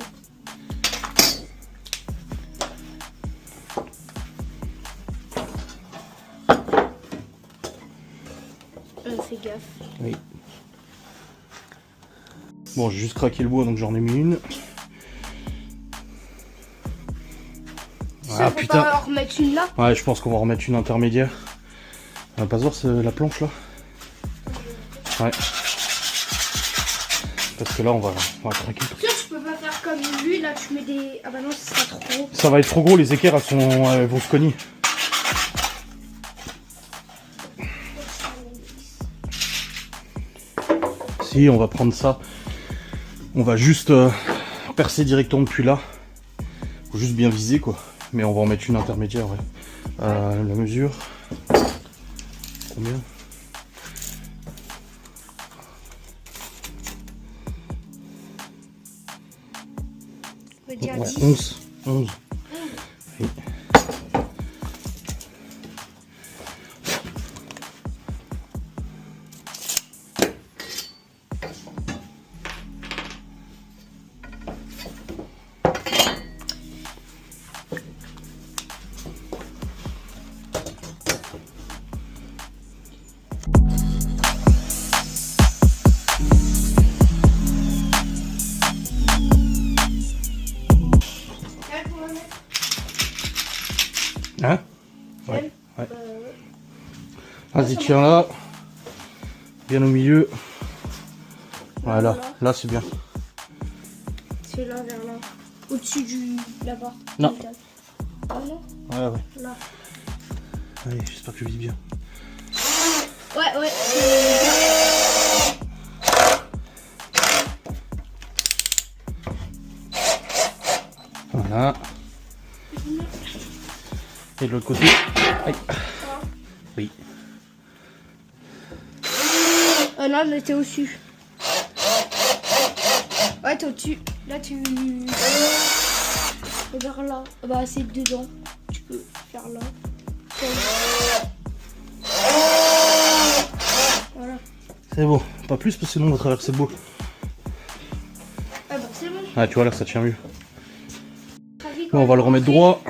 [SPEAKER 3] Fais gaffe.
[SPEAKER 2] Oui. Bon, j'ai juste craqué le bois, donc j'en ai mis une.
[SPEAKER 3] Ça peut pas en remettre une là?
[SPEAKER 2] Ouais, je pense qu'on va remettre une intermédiaire. On va pas voir la planche là. Ouais. Parce que là, on va craquer le truc.
[SPEAKER 3] Tu peux pas faire comme lui, là tu mets des... Ah bah non, ça sera trop gros.
[SPEAKER 2] Ça va être trop gros, les équerres elles vont se cogner. Si, on va prendre ça. On va juste percer directement depuis là. Faut juste bien viser quoi. Mais on va en mettre une intermédiaire, ouais. La mesure. Combien?
[SPEAKER 3] On va dire
[SPEAKER 2] Ouais,
[SPEAKER 3] 10.
[SPEAKER 2] 11. Oui. Hein? Ouais. Ouais. Vas-y, tiens là. Bien au milieu. Voilà, là c'est bien.
[SPEAKER 3] C'est là vers là. Au-dessus du là-bas.
[SPEAKER 2] Non.
[SPEAKER 3] Ah non?
[SPEAKER 2] Ouais, ouais.
[SPEAKER 3] Là.
[SPEAKER 2] Allez, j'espère que je vis bien.
[SPEAKER 3] Ouais, ouais.
[SPEAKER 2] Voilà. Et de l'autre côté. Aïe. Oui.
[SPEAKER 3] Non, là t'es au-dessus. Ouais, t'es au-dessus. Là tu... Vers là. Bah c'est dedans. Tu peux faire là. Voilà.
[SPEAKER 2] C'est bon. Pas plus parce que sinon on va traverser le bois.
[SPEAKER 3] Ah bah c'est bon.
[SPEAKER 2] Ah tu vois là ça tient mieux. Bon, on va le remettre droit.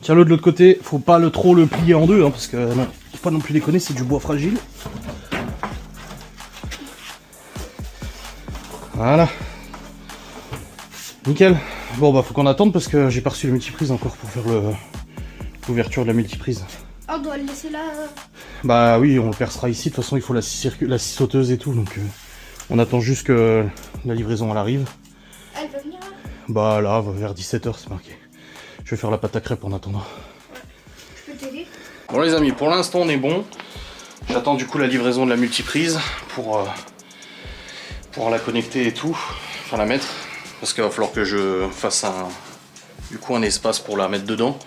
[SPEAKER 2] Tiens-le de l'autre côté, faut pas trop le plier en deux, hein, parce que non, faut pas non plus déconner, c'est du bois fragile. Voilà. Nickel. Bon bah faut qu'on attende parce que j'ai pas reçu le multiprise encore pour faire l'ouverture de la multiprise.
[SPEAKER 3] On doit le laisser là.
[SPEAKER 2] Bah oui, on le percera ici, de toute façon il faut la scie sauteuse et tout, donc on attend juste que la livraison elle arrive.
[SPEAKER 3] Elle va venir là?
[SPEAKER 2] Bah là, vers 17h c'est marqué. Je vais faire la pâte à crêpes en attendant.
[SPEAKER 3] Ouais. Je peux t'aider?
[SPEAKER 2] Bon les amis, pour l'instant on est bon. J'attends du coup la livraison de la multiprise pour la connecter et tout, enfin la mettre. Parce qu'il va falloir que je fasse un espace pour la mettre dedans.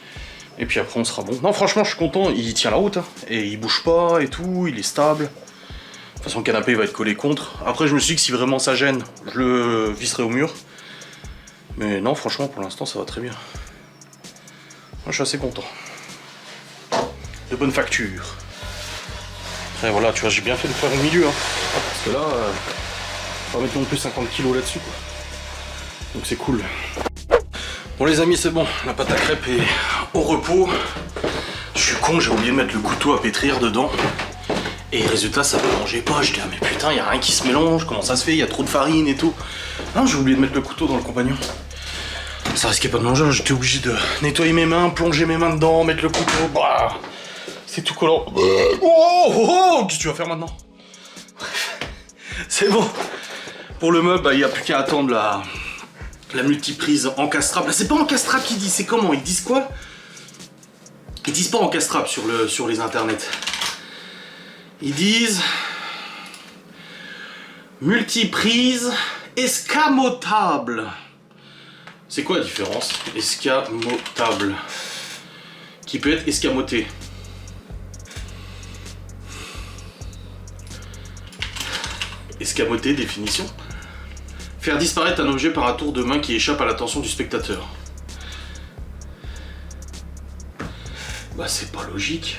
[SPEAKER 2] Et puis après on sera bon. Non franchement je suis content, il tient la route. Hein. Et il bouge pas et tout, il est stable. De toute façon le canapé va être collé contre. Après je me suis dit que si vraiment ça gêne, je le visserai au mur. Mais non franchement pour l'instant ça va très bien. Moi je suis assez content. De bonne facture. Après voilà, tu vois, j'ai bien fait de faire au milieu. Hein. Parce que là, on va mettre non plus 50 kg là-dessus. Donc c'est cool. Bon les amis, c'est bon. La pâte à crêpes est au repos. Je suis con, j'ai oublié de mettre le couteau à pétrir dedans. Et résultat, ça ne mélangeait pas. Je dis, ah mais putain, il n'y a rien qui se mélange. Comment ça se fait? Il y a trop de farine et tout. Non, j'ai oublié de mettre le couteau dans le compagnon. Ça risquait pas de manger, j'étais obligé de nettoyer mes mains, plonger mes mains dedans, mettre le couteau, bah, c'est tout collant. Oh, qu'est-ce que tu vas faire maintenant? Bref, c'est bon. Pour le meuble, bah, il n'y a plus qu'à attendre la multiprise encastrable. C'est pas encastrable qu'ils disent, c'est comment? Ils disent quoi? Ils disent pas encastrable sur les internets. Ils disent multiprise escamotable. C'est quoi la différence? Escamotable. Qui peut être escamoté. Escamoté, définition. Faire disparaître un objet par un tour de main qui échappe à l'attention du spectateur. Bah c'est pas logique.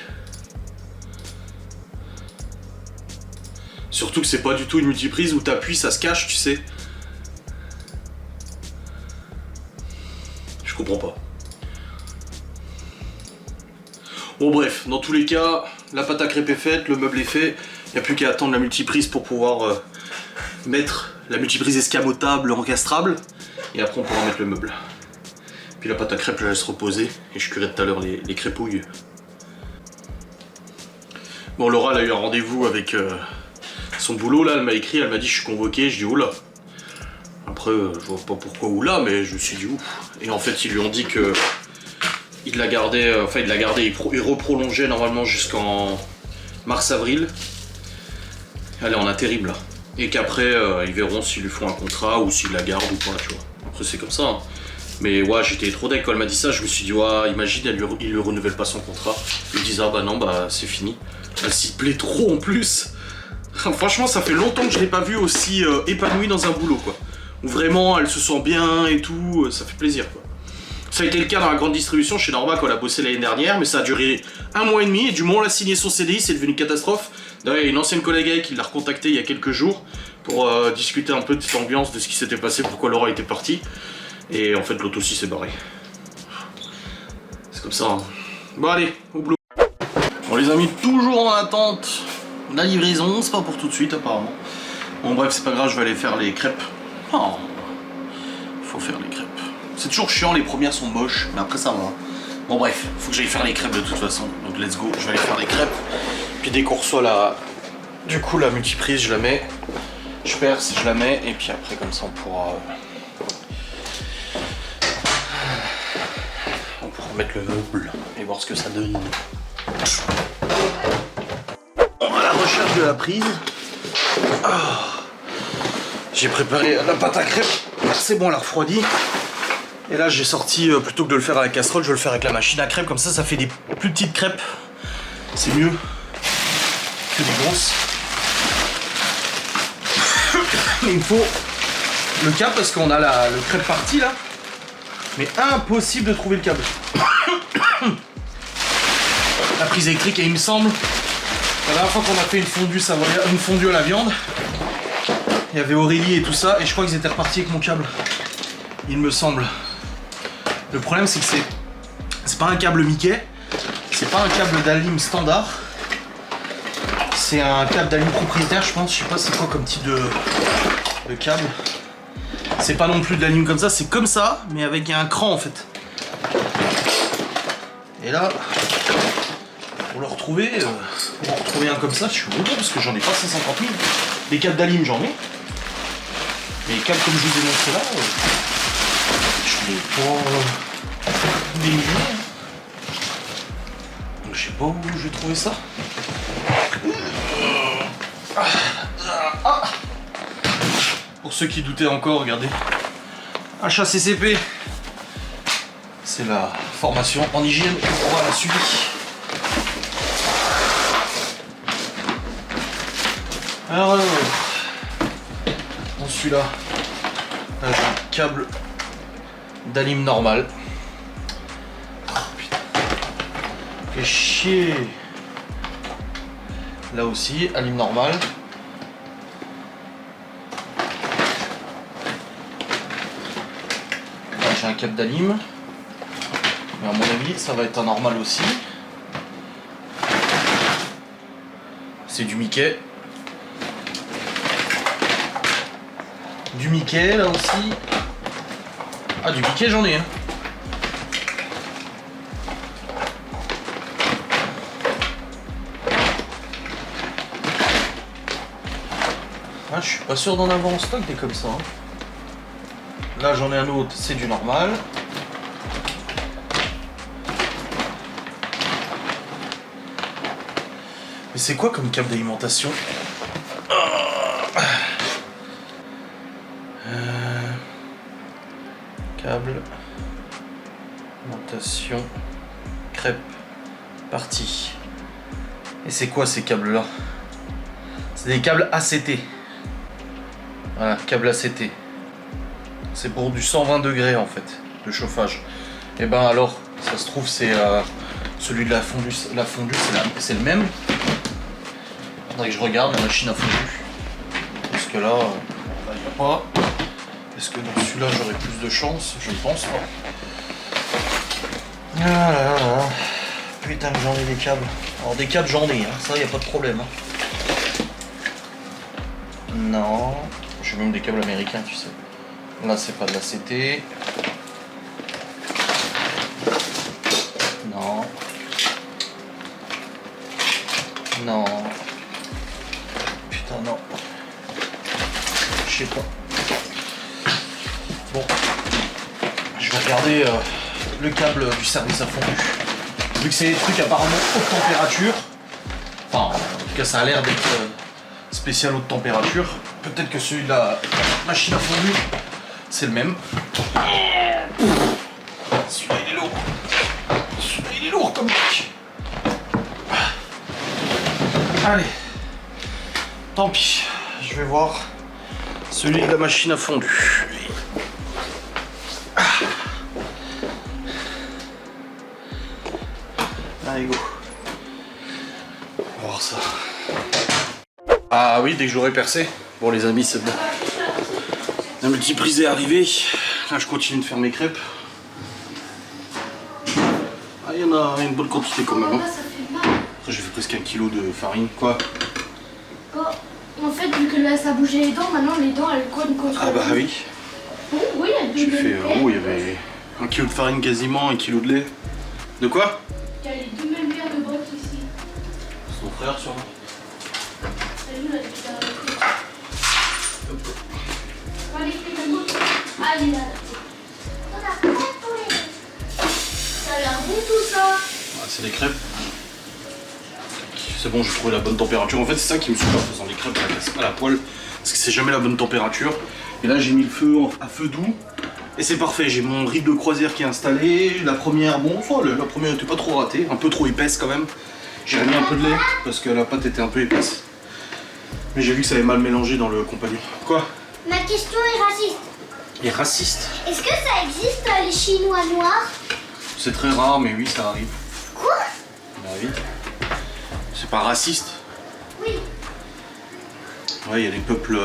[SPEAKER 2] Surtout que c'est pas du tout une multiprise où t'appuies, ça se cache, tu sais. Je comprends pas. Bon bref, dans tous les cas, la pâte à crêpes est faite, le meuble est fait. Il n'y a plus qu'à attendre la multiprise pour pouvoir mettre la multiprise escamotable, encastrable. Et après on pourra mettre le meuble. Puis la pâte à crêpes, je la laisse reposer. Et je cuirai tout à l'heure les crêpouilles. Bon, Laura elle a eu un rendez-vous avec son boulot là, elle m'a écrit, elle m'a dit je suis convoqué, je dis oula. Après, je vois pas pourquoi oula, mais je me suis dit ouf. Et en fait, ils lui ont dit que il la gardait, il reprolongeait normalement jusqu'en mars-avril. Elle est en intérim là. Et qu'après, ils verront s'ils lui font un contrat ou s'ils la gardent ou pas, tu vois. Après, c'est comme ça. Hein. Mais ouais, j'étais trop deck quand elle m'a dit ça, je me suis dit, ouais, imagine, il lui renouvelle pas son contrat. Ils disent, ah bah non, bah c'est fini. Elle s'y plaît trop en plus. Franchement, ça fait longtemps que je l'ai pas vue aussi épanouie dans un boulot, quoi. Où vraiment, elle se sent bien et tout, ça fait plaisir, quoi. Ça a été le cas dans la grande distribution chez Norma quand elle a bossé l'année dernière, mais ça a duré 1 mois et demi, et du moment où elle a signé son CDI, c'est devenu une catastrophe. D'ailleurs, il y a une ancienne collègue avec qui l'a recontacté il y a quelques jours pour discuter un peu de cette ambiance, de ce qui s'était passé, pourquoi Laura était partie. Et en fait, l'autre aussi s'est barré. C'est comme ça. Hein. Bon, allez, au boulot. Bon, les amis, toujours en attente de la livraison. C'est pas pour tout de suite, apparemment. Bon, bref, c'est pas grave, je vais aller faire les crêpes. Oh, faut faire les crêpes. C'est toujours chiant, les premières sont moches, mais après ça va. Bon, bref, faut que j'aille faire les crêpes de toute façon. Donc, let's go, je vais aller faire les crêpes. Puis dès qu'on reçoit la multiprise, je la mets. Je perce, je la mets, et puis après, comme ça, on pourra mettre le meuble et voir ce que ça donne. On va à la recherche de la prise. Oh. J'ai préparé la pâte à crêpes. C'est bon, elle a refroidi. Et là, j'ai sorti, plutôt que de le faire à la casserole, je vais le faire avec la machine à crêpes. Comme ça, ça fait des plus petites crêpes. C'est mieux que des grosses. Il me faut le câble parce qu'on a le crêpe parti là. Mais impossible de trouver le câble. La prise électrique, et il me semble, la dernière fois qu'on a fait une fondue à la viande, il y avait Aurélie et tout ça, et je crois qu'ils étaient repartis avec mon câble. Il me semble. Le problème, c'est que C'est pas un câble Mickey, c'est pas un câble d'alim standard. C'est un câble d'alim propriétaire, je pense. Je sais pas c'est quoi comme type de câble. C'est pas non plus de l'alim comme ça, c'est comme ça, mais avec un cran en fait. Et là, pour le retrouver, un comme ça, je suis content parce que j'en ai pas 150 000. Des câbles d'alim, j'en ai. Mais les câbles comme je vous ai montré là, je l'ai pas des milliers. Donc je sais pas où j'ai trouvé ça. Pour ceux qui doutaient encore, regardez. HACCP. C'est la formation en hygiène qu'on aura suivi. Alors, dans celui-là, j'ai un câble d'alim normal. Oh putain. Fait chier. Là aussi, alim normal. Là, j'ai un câble d'alim. Mais à mon avis, ça va être un normal aussi. C'est du Mickey. Du Mickey là aussi. Ah, du Mickey j'en ai un. Ah, je suis pas sûr d'en avoir en stock des comme ça. Hein. Là j'en ai un autre, c'est du normal. Mais c'est quoi comme câble d'alimentation? Câble alimentation crêpe partie. Et c'est quoi ces câbles là? C'est des câbles ACT. Voilà, câble ACT. C'est pour du 120 degrés en fait de chauffage. Et ben alors, ça se trouve c'est celui de la fondue c'est le même. Faudrait que je regarde la machine à fondu. Parce que là, il n'y a pas. Est-ce que dans celui-là j'aurai plus de chance? Je ne pense pas. Ah là là là. Putain que j'en ai des câbles. Alors des câbles j'en ai, hein. Ça il n'y a pas de problème. Hein. Non. J'ai même des câbles américains, tu sais. Là c'est pas de la CT. Non. Non. Putain non. Je sais pas. Bon. Je vais regarder le câble du service à fondu. Vu que c'est des trucs apparemment haute température. Enfin, en tout cas ça a l'air d'être spécial haute température. Peut-être que celui de la machine à fondu, c'est le même. Celui-là il est lourd. Celui-là il est lourd comme mec. Allez. Tant pis. Je vais voir celui de la machine à fondu. Allez go. On va voir ça. Ah oui, dès que j'aurai percé. Bon les amis, c'est bon. La multiprise est arrivée. Là je continue de faire mes crêpes. Ah il y en a une bonne quantité quand même. Hein. Après j'ai fait presque 1 kg de farine. Quoi?
[SPEAKER 3] En fait, vu que là ça bougeait les dents, maintenant les dents elles cognent contre.
[SPEAKER 2] Ah bah oui.
[SPEAKER 3] Oui, il y a
[SPEAKER 2] J'ai fait. Oh, il y avait 1 kg de farine quasiment, 1 kg de lait. De quoi?
[SPEAKER 3] Il y a les 2 mêmes verres de briques ici.
[SPEAKER 2] C'est ton frère sûrement.
[SPEAKER 3] C'est nous là depuis la retraite. On va les faire de l'autre. Ah, il est là. On a pas pour les. Ça a l'air bon tout ça.
[SPEAKER 2] Ah, c'est des crêpes. C'est bon, j'ai trouvé la bonne température. En fait, c'est ça qui me saoule en faisant les crêpes à la poêle. Parce que c'est jamais la bonne température. Et là, j'ai mis le feu à feu doux. Et c'est parfait. J'ai mon riz de croisière qui est installé. La première, bon, la première n'était pas trop ratée. Un peu trop épaisse quand même. J'ai remis un peu de lait parce que la pâte était un peu épaisse. Mais j'ai vu que ça avait mal mélangé dans le compagnon. Quoi?
[SPEAKER 3] Ma question est raciste.
[SPEAKER 2] Il est raciste.
[SPEAKER 3] Est-ce que ça existe les Chinois noirs?
[SPEAKER 2] C'est très rare, mais oui, ça arrive.
[SPEAKER 3] Quoi?
[SPEAKER 2] Bah oui. C'est pas raciste.
[SPEAKER 3] Oui.
[SPEAKER 2] Ouais, il y a des peuples,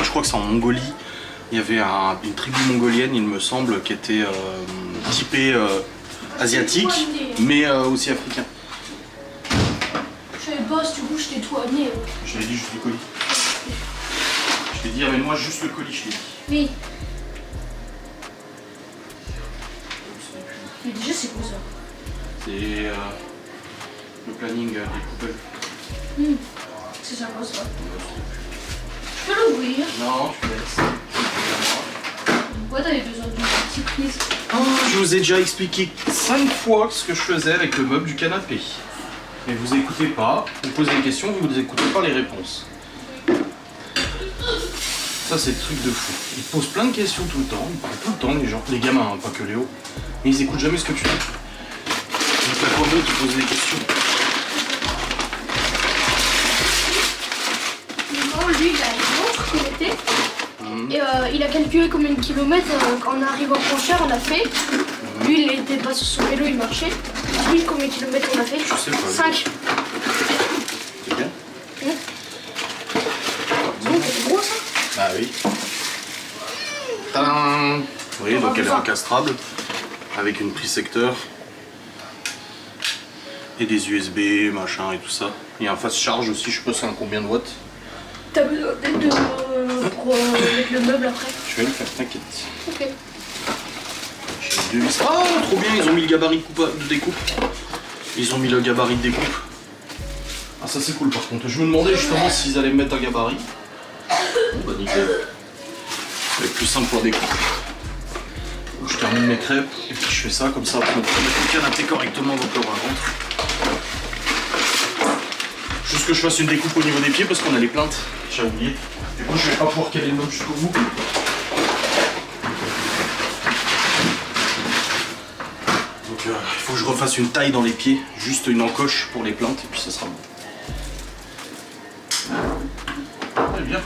[SPEAKER 2] je crois que c'est en Mongolie, il y avait une tribu mongolienne, il me semble, qui était typée asiatique, mais aussi africain.
[SPEAKER 3] Je savais pas, du coup, je t'ai tout amené.
[SPEAKER 2] Je t'avais dit juste le colis. Je t'ai dit, amène-moi juste le colis, je t'ai dit.
[SPEAKER 3] Oui. Mais déjà, c'est quoi ça?
[SPEAKER 2] C'est le planning des poubelles.
[SPEAKER 3] C'est ça quoi ça? Je peux l'ouvrir?
[SPEAKER 2] Non, je te laisse.
[SPEAKER 3] Pourquoi t'avais besoin d'une petite prise?
[SPEAKER 2] Je vous ai déjà expliqué 5 fois ce que je faisais avec le meuble du canapé. Mais vous écoutez pas, vous posez des questions, vous n'écoutez pas les réponses. Ça c'est le truc de fou. Ils te posent plein de questions tout le temps, ils parlent tout le temps les gens, les gamins, hein, pas que Léo. Mais ils écoutent jamais ce que tu dis. Donc la fois d'autres, ils posent des questions.
[SPEAKER 3] Non, lui il a une montre connectée. Et il a calculé combien de kilomètres en arrivant en Franchère on a fait. Lui il était pas sur son vélo, il marchait. Lui combien de kilomètres on a fait?
[SPEAKER 2] Je sais pas.
[SPEAKER 3] 5.
[SPEAKER 2] C'est bien?
[SPEAKER 3] C'est gros ça?
[SPEAKER 2] Bah oui. Tadam! Vous voyez, donc elle est encastrable avec une prise secteur et des USB, machin et tout ça. Il y a un fast charge aussi, je sais pas c'est un combien de watts.
[SPEAKER 3] T'as besoin d'aide pour mettre le meuble après?
[SPEAKER 2] Je vais le faire, t'inquiète.
[SPEAKER 3] Ok.
[SPEAKER 2] J'ai deux vis. Oh, trop bien, ils ont mis le gabarit de découpe. Ils ont mis le gabarit de découpe. Ah, ça c'est cool par contre. Je me demandais justement s'ils allaient me mettre un gabarit. Bah nickel. Ça va être plus simple pour la découpe. Donc, je termine mes crêpes et puis je fais ça comme ça pour mettre le canapé correctement donc on rentre. Juste que je fasse une découpe au niveau des pieds parce qu'on a les plaintes. J'ai oublié. Du coup je vais pas pouvoir caler le meuble jusqu'au bout. Donc il faut que je refasse une taille dans les pieds, juste une encoche pour les plaintes et puis ça sera bon. Très bien,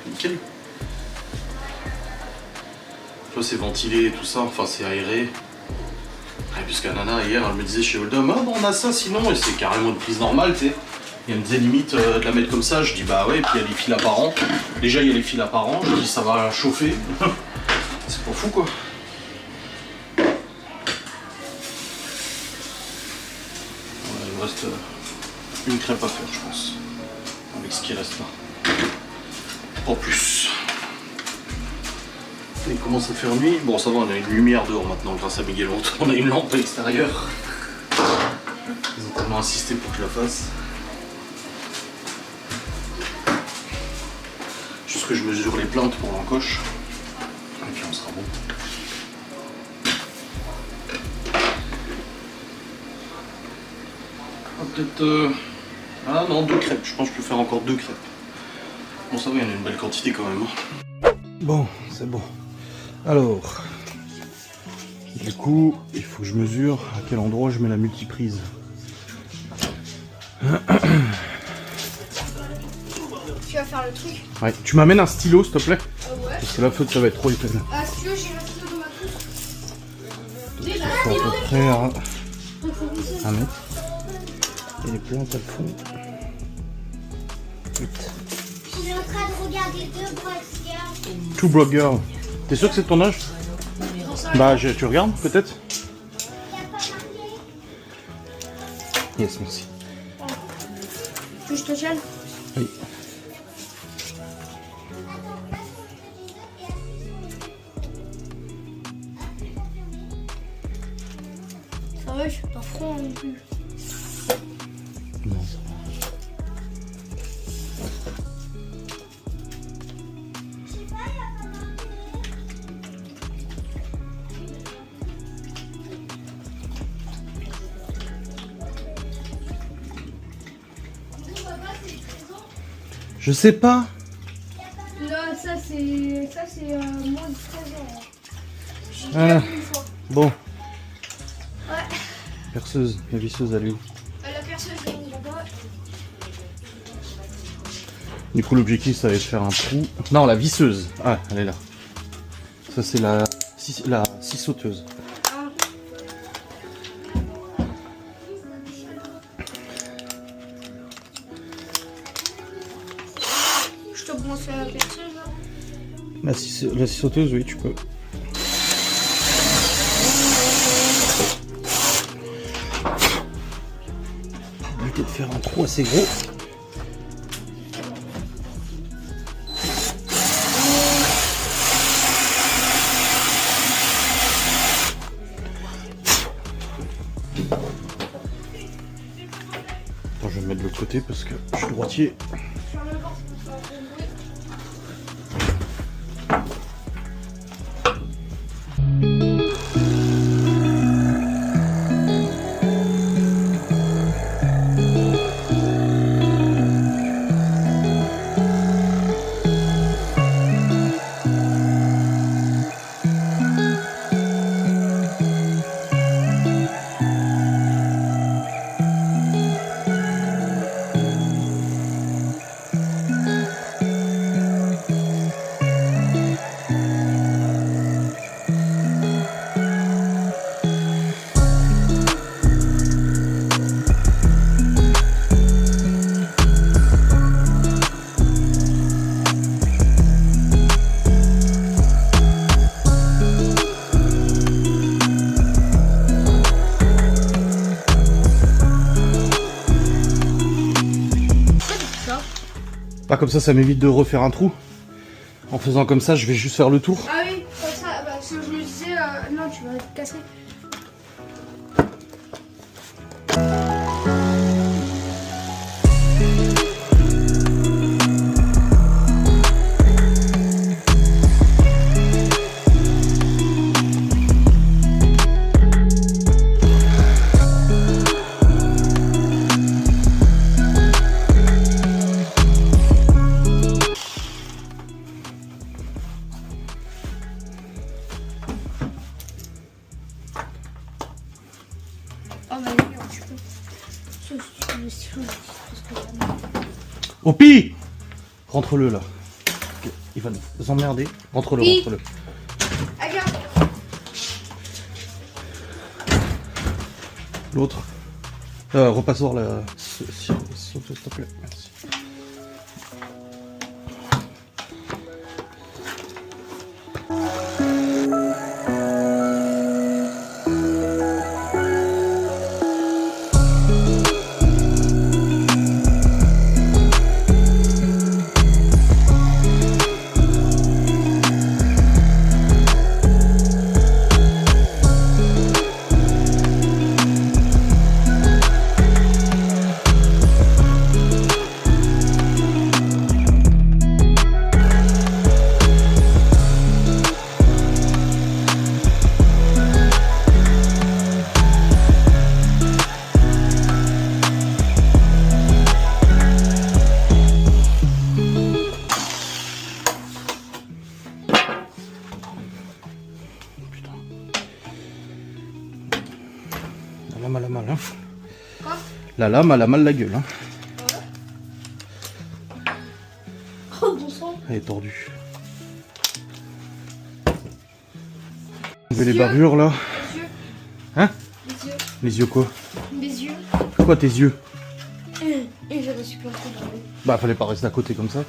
[SPEAKER 2] nickel. Tu vois c'est ventilé et tout ça, enfin c'est aéré. Ouais, puisqu'à Nana hier elle me disait chez Oldham, ah bon on a ça sinon et c'est carrément une prise normale tu sais. Et elle me disait limite de la mettre comme ça, je dis bah ouais, et puis il y a les fils apparents. Déjà il y a les fils apparents, je dis ça va chauffer. C'est pas fou quoi. Ouais, il me reste une crêpe à faire je pense. Avec ce qui reste là. Pas plus. Il commence à faire nuit. Bon ça va, on a une lumière dehors maintenant grâce à Miguel. On a une lampe à l'extérieur. Ils ont tellement insisté pour que je la fasse. Juste que je mesure les plaintes pour l'encoche. Et puis on sera bon. Peut-être... Ah non, 2 crêpes. Je pense que je peux faire encore 2 crêpes. Bon ça va, il y en a une belle quantité quand même. Bon, c'est bon. Alors... Du coup, il faut que je mesure à quel endroit je mets la multiprise.
[SPEAKER 3] Tu vas faire le truc?
[SPEAKER 2] Ouais, tu m'amènes un stylo s'il te plaît?
[SPEAKER 3] Ouais.
[SPEAKER 2] Parce que la feuille ça va être trop épais.
[SPEAKER 3] Ah si tu veux, j'ai le stylo de ma trousse.
[SPEAKER 2] C'est à peu près à mettre. Et les plantes elles font 8.
[SPEAKER 4] Je suis en train de regarder 2 bloggers.
[SPEAKER 2] Two bloggers. T'es sûr que c'est ton âge? Bah tu regardes peut-être? Yes, merci.
[SPEAKER 3] Tu veux que je te gêne?
[SPEAKER 2] Oui.
[SPEAKER 3] Ça va, je suis pas froid non plus.
[SPEAKER 2] Non. Je sais pas.
[SPEAKER 3] Non, ça c'est moins de 13 ans. J'ai
[SPEAKER 2] Ah.
[SPEAKER 3] déjà vu une fois.
[SPEAKER 2] Bon,
[SPEAKER 3] Ouais.
[SPEAKER 2] perceuse, la visseuse elle est où?
[SPEAKER 3] La perceuse, je l'ai mis là-bas.
[SPEAKER 2] Du coup l'objectif ça va être de faire un trou. Non, la visseuse. Ah, elle est là. Ça c'est la scie sauteuse.
[SPEAKER 3] Ah. Je te branche la perceuse là.
[SPEAKER 2] La scie sauteuse, oui, tu peux. faire un trou assez gros. Attends, je vais me mettre de l'autre côté parce que je suis droitier. Ah, comme ça m'évite de refaire un trou. En faisant comme ça, je vais juste faire le tour.
[SPEAKER 3] Ah oui, comme ça, bah, ce que je me disais, non, tu vas te casser. Oh, bah oui, tu peux.
[SPEAKER 2] Opi! Rentre-le là. Il va nous emmerder. Rentre-le,
[SPEAKER 3] Oui.
[SPEAKER 2] rentre-le.
[SPEAKER 3] Regarde.
[SPEAKER 2] L'autre. Repasse voir la. S'il te plaît. Merci. La lame, elle a mal, hein.
[SPEAKER 3] Quoi?
[SPEAKER 2] La lame, elle a mal la gueule, hein.
[SPEAKER 3] Oh, bon sang.
[SPEAKER 2] Elle est tordue. Enlever les barbures là.
[SPEAKER 3] Les yeux.
[SPEAKER 2] Hein?
[SPEAKER 3] Les yeux.
[SPEAKER 2] Les yeux quoi?
[SPEAKER 3] Les yeux.
[SPEAKER 2] Quoi tes yeux?
[SPEAKER 3] Et je me suis planté dans l'eau.
[SPEAKER 2] Bah fallait pas rester à côté comme ça.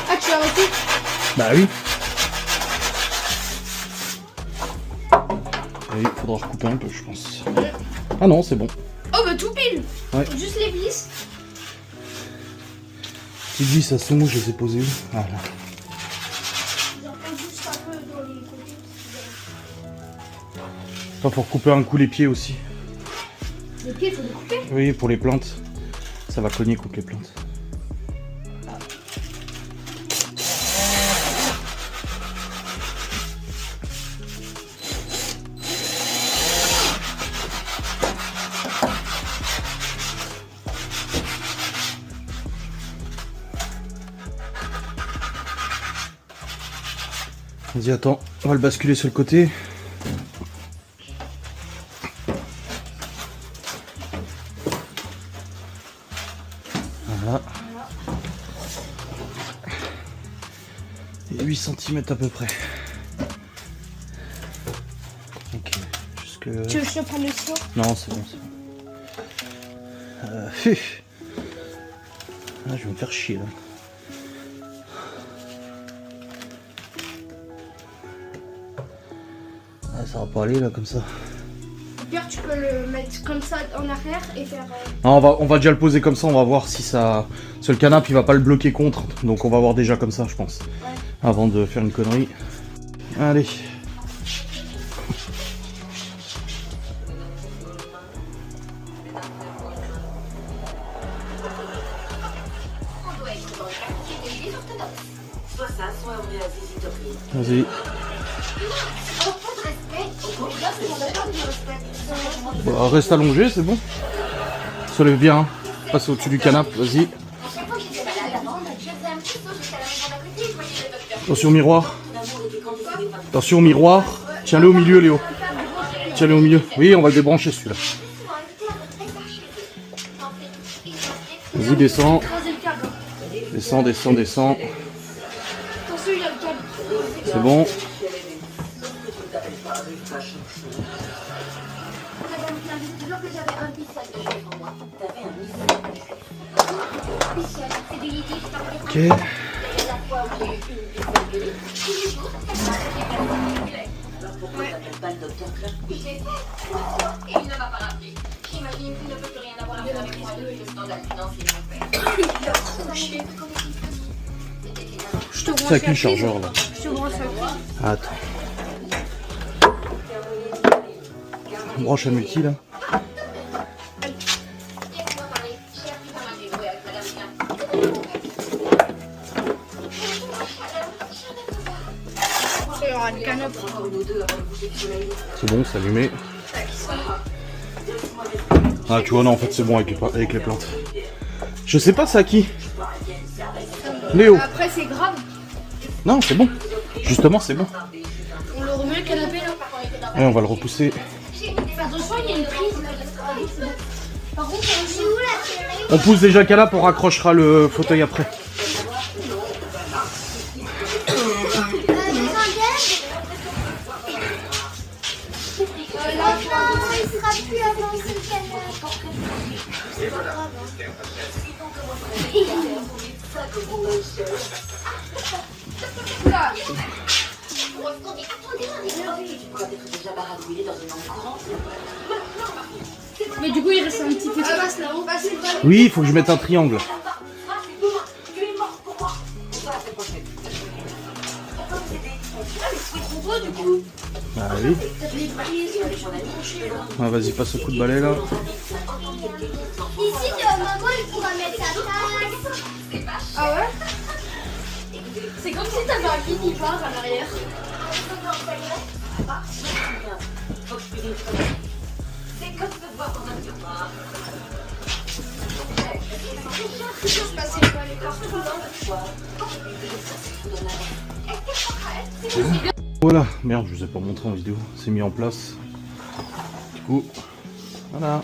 [SPEAKER 3] Ah, tu as arrêté?
[SPEAKER 2] Bah oui. Et il faudra recouper un peu je pense. Ah non c'est bon.
[SPEAKER 3] Oh, bah tout pile.
[SPEAKER 2] Ouais.
[SPEAKER 3] Juste les vis.
[SPEAKER 2] Petite vis à ce mot je les ai posées où? Voilà.
[SPEAKER 3] J'en prends juste un peu dans les côtés.
[SPEAKER 2] Enfin, faut recouper un coup les pieds aussi.
[SPEAKER 3] Les pieds, il faut les couper.
[SPEAKER 2] Oui pour les plantes. Ça va cogner contre les plantes. Vas-y attends, on va le basculer sur le côté. Voilà. Et 8 cm à peu près. Ok, jusque...
[SPEAKER 3] Tu veux que je te prenne le ciseau?
[SPEAKER 2] Non c'est bon, c'est bon. Ah, je vais me faire chier là. Ah, ça va pas aller là comme ça.
[SPEAKER 3] Pierre, tu peux le mettre comme ça en arrière et faire...
[SPEAKER 2] Non, on va déjà le poser comme ça, on va voir si ça... Parce que le canapé il va pas le bloquer contre, donc on va voir déjà comme ça je pense.
[SPEAKER 3] Ouais.
[SPEAKER 2] Avant de faire une connerie. Allez. Vas-y. Bah, reste allongé, c'est bon. Se lève bien. Passe au-dessus du canapé, vas-y. Attention au miroir. Attention au miroir. Tiens-le au milieu, Léo. Tiens-le au milieu. Oui, on va le débrancher celui-là. Vas-y, descends. Descends, descends, descends.
[SPEAKER 3] Attention, il y a le câble.
[SPEAKER 2] C'est bon. Ok.
[SPEAKER 3] Je te
[SPEAKER 2] C'est avec le chargeur là.
[SPEAKER 3] Je te branche ça.
[SPEAKER 2] Attends. On branche un multi là.
[SPEAKER 3] Il y aura le canapé.
[SPEAKER 2] C'est bon, c'est allumé. Ah, tu vois, non, en fait, c'est bon avec les plantes. Je sais pas, c'est à qui. Léo.
[SPEAKER 3] Après, c'est grave.
[SPEAKER 2] Non, c'est bon. Justement, c'est bon.
[SPEAKER 3] On le remet le canapé là.
[SPEAKER 2] Ouais, on va le repousser.
[SPEAKER 3] Fais attention, il y a une prise là. Par contre, c'est où là?
[SPEAKER 2] On pousse déjà le canapé, on raccrochera le fauteuil après.
[SPEAKER 4] Il sera plus avancé le canard.
[SPEAKER 3] Mais du coup, il reste un petit espace là-haut.
[SPEAKER 2] Oui, il faut que je mette un triangle. Ah oui. Ah, vas-y, passe au coup de balai là.
[SPEAKER 4] Ici, maman, il pourra mettre sa tasse.
[SPEAKER 3] Ah ouais? C'est comme si t'avais un mini bar à l'arrière.
[SPEAKER 2] Voilà, merde, je vous ai pas montré en vidéo. C'est mis en place. Du coup, voilà.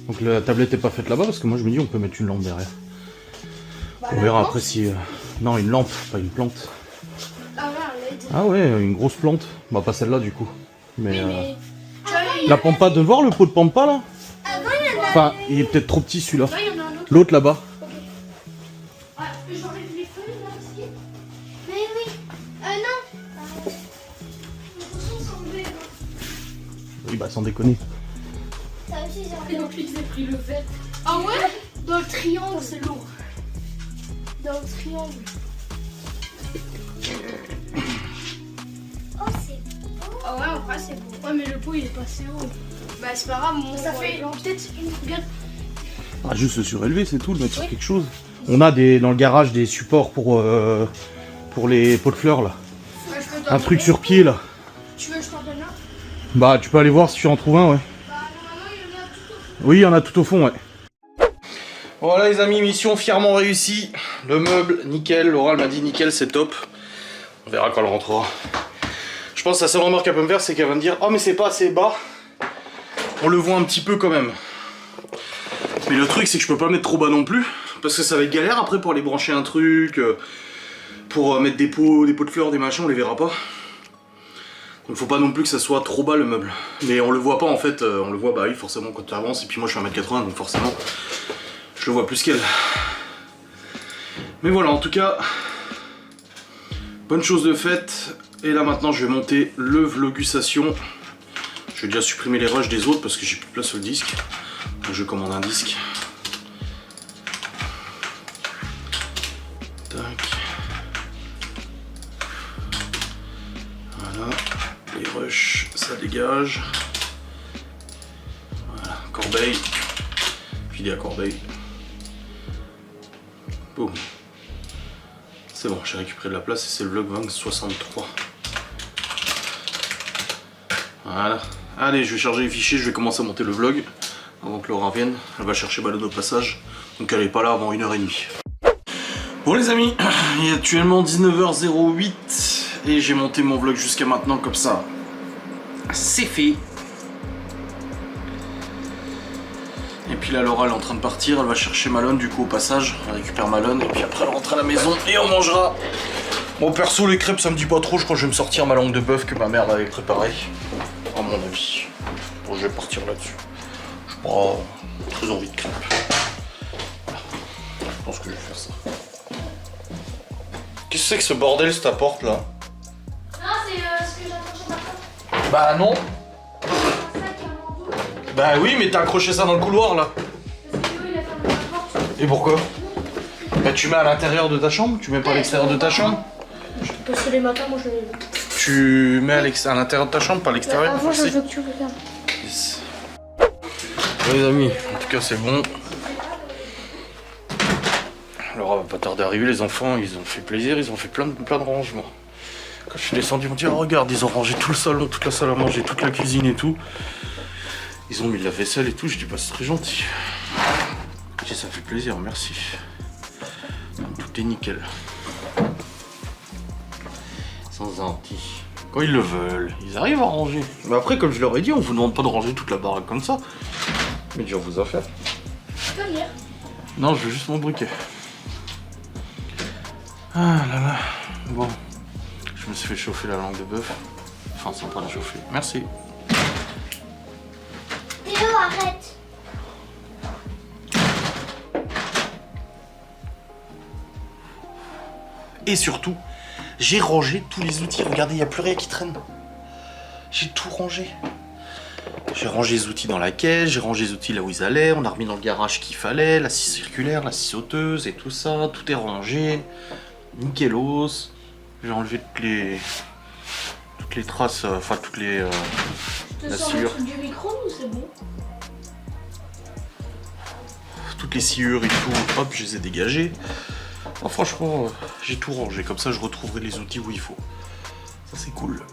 [SPEAKER 2] Donc la tablette est pas faite là-bas parce que moi je me dis on peut mettre une lampe derrière. On verra après si... Non, une lampe, pas une plante.
[SPEAKER 3] Ah ouais, un LED.
[SPEAKER 2] Ah ouais, une grosse plante. Bah pas celle-là du coup. Mais...
[SPEAKER 3] Tu vois,
[SPEAKER 2] La pampa, de voir le pot de pampa là?
[SPEAKER 4] Avant, il y en a.
[SPEAKER 2] Enfin, il est peut-être trop petit celui-là.
[SPEAKER 3] là, il y en a un autre.
[SPEAKER 2] L'autre là-bas.
[SPEAKER 3] Ouais, j'enlève les feuilles là aussi.
[SPEAKER 4] Mais oui. Non. Attention, sans bleu.
[SPEAKER 2] Oui bah sans déconner.
[SPEAKER 4] Ça aussi,
[SPEAKER 3] Et
[SPEAKER 4] j'en ai.
[SPEAKER 3] donc, ils ont pris le vert. Ah ouais? Dans le triangle, c'est lourd. Dans le triangle.
[SPEAKER 4] Oh, c'est beau.
[SPEAKER 3] Ah ouais, en vrai, c'est beau. Ouais, mais le pot, il est passé haut. Bah, c'est pas grave, ça fait peut-être une. Regarde.
[SPEAKER 2] Ah, juste se surélever, c'est tout, le mettre sur quelque chose. On a dans le garage des supports pour les pots de fleurs là.
[SPEAKER 3] Ouais, je peux t'en
[SPEAKER 2] Un truc
[SPEAKER 3] donner.
[SPEAKER 2] sur pied là.
[SPEAKER 3] Tu veux que je t'en donne un?
[SPEAKER 2] Bah tu peux aller voir si tu en trouves un, ouais.
[SPEAKER 3] Bah, normalement, il y en a tout au fond.
[SPEAKER 2] Oui, il y en a tout au fond, ouais. Voilà les amis, mission fièrement réussie. Le meuble, nickel. Laura elle m'a dit nickel, c'est top. On verra quand elle rentrera. Je pense que la seule remarque qu'elle peut me faire, c'est qu'elle va me dire oh mais c'est pas assez bas. On le voit un petit peu quand même. Mais le truc c'est que je peux pas mettre trop bas non plus. Parce que ça va être galère après pour aller brancher un truc. Pour mettre des pots de fleurs, des machins, on les verra pas. Donc faut pas non plus que ça soit trop bas le meuble. Mais on le voit pas en fait, on le voit bah oui forcément quand tu avances. Et puis moi je suis 1m80 donc forcément
[SPEAKER 1] Je vois plus qu'elle. Mais voilà, en tout cas, bonne chose de faite. Et là maintenant, je vais monter le Vlogusation. Je vais déjà supprimer les rushs des autres parce que j'ai plus de place sur le disque. Donc je commande un disque. Tac. Voilà. Les rushs, ça dégage. Voilà, corbeille. Filet à corbeille. Boum. C'est bon, j'ai récupéré de la place et c'est le vlog 2063. Voilà. Allez, je vais charger les fichiers, je vais commencer à monter le vlog avant que Laura vienne. Elle va chercher Malone au passage, donc elle n'est pas là avant 1h30. Bon les amis, il est actuellement 19h08 et j'ai monté mon vlog jusqu'à maintenant comme ça. C'est fait. Et puis là Laura elle est en train de partir, elle va chercher Malone du coup au passage, elle récupère Malone et puis après elle rentre à la maison et on mangera. Bon perso les crêpes ça me dit pas trop, je crois que je vais me sortir ma langue de bœuf que ma mère m'avait préparée. À mon avis. Bon je vais partir là-dessus. Je n'ai pas très envie de crêpes. Voilà. Je pense que je vais faire ça. Qu'est-ce que c'est que ce bordel cette porte là?
[SPEAKER 3] Non, c'est ce que j'attends chez ma tante.
[SPEAKER 1] Bah non.
[SPEAKER 3] C'est ça qui est un bandeau.
[SPEAKER 1] Bah oui mais t'as accroché ça dans le couloir là.
[SPEAKER 3] Parce que Théo il a fermé la porte.
[SPEAKER 1] Et pourquoi? Bah tu mets à l'intérieur de ta chambre, tu mets pas à l'extérieur de ta chambre?
[SPEAKER 3] Parce que les matins, moi je.
[SPEAKER 1] Tu mets à l'intérieur de ta chambre, pas à l'extérieur?
[SPEAKER 3] Avant, je
[SPEAKER 1] Merci.
[SPEAKER 3] veux que tu regardes.
[SPEAKER 1] Yes. Bon, les amis, en tout cas c'est bon. Laura va pas tarder à arriver, les enfants ils ont fait plaisir, ils ont fait plein de rangements. Quand je suis descendu, ils m'ont dit oh, regarde, ils ont rangé tout le salon, toute la salle à manger, toute la cuisine et tout. Ils ont mis de la vaisselle et tout, je dis bah c'est très gentil. Je dis ça fait plaisir, merci. Tout est nickel. Sans gentil. Quand ils le veulent, ils arrivent à ranger. Mais après, comme je leur ai dit, on vous demande pas de ranger toute la baraque comme ça. Mais dur vos affaires.
[SPEAKER 3] Tu peux venir.
[SPEAKER 1] Non, je veux juste mon briquet. Ah là là. Bon. Je me suis fait chauffer la langue de bœuf. Enfin, c'est en train de chauffer. Merci.
[SPEAKER 4] Théo, arrête.
[SPEAKER 1] Et surtout, j'ai rangé tous les outils. Regardez, il n'y a plus rien qui traîne. J'ai tout rangé. J'ai rangé les outils dans la caisse, j'ai rangé les outils là où ils allaient, on a remis dans le garage qu'il fallait, la scie circulaire, la scie sauteuse et tout ça, tout est rangé. Nickelos. J'ai enlevé toutes les traces, enfin toutes les...
[SPEAKER 3] Je te
[SPEAKER 1] La
[SPEAKER 3] sors le
[SPEAKER 1] sciure.
[SPEAKER 3] truc du micro ou c'est bon?
[SPEAKER 1] toutes les sciures et tout, hop, je les ai dégagées. Alors, franchement, j'ai tout rangé, comme ça je retrouverai les outils où il faut. Ça c'est cool.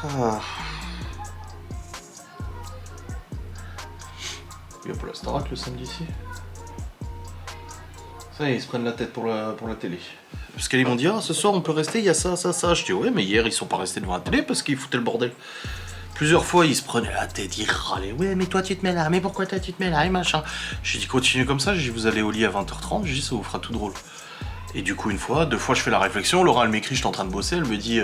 [SPEAKER 1] Ah. Il y a pas la Starac le samedi ici. Ça y est, ils se prennent la tête pour la télé. Parce qu'ils m'ont dit, ah ce soir on peut rester, il y a ça, ça, ça. Je dis ouais, mais hier ils sont pas restés devant la télé parce qu'ils foutaient le bordel. Plusieurs fois ils se prenaient la tête, ils râlaient, ouais mais toi tu te mets là, mais pourquoi toi tu te mets là et machin. J'ai dit continuez comme ça, j'ai dit vous allez au lit à 20h30, j'ai dit ça vous fera tout drôle. Et du coup une fois, deux fois je fais la réflexion, Laura elle m'écrit, je suis en train de bosser, elle me dit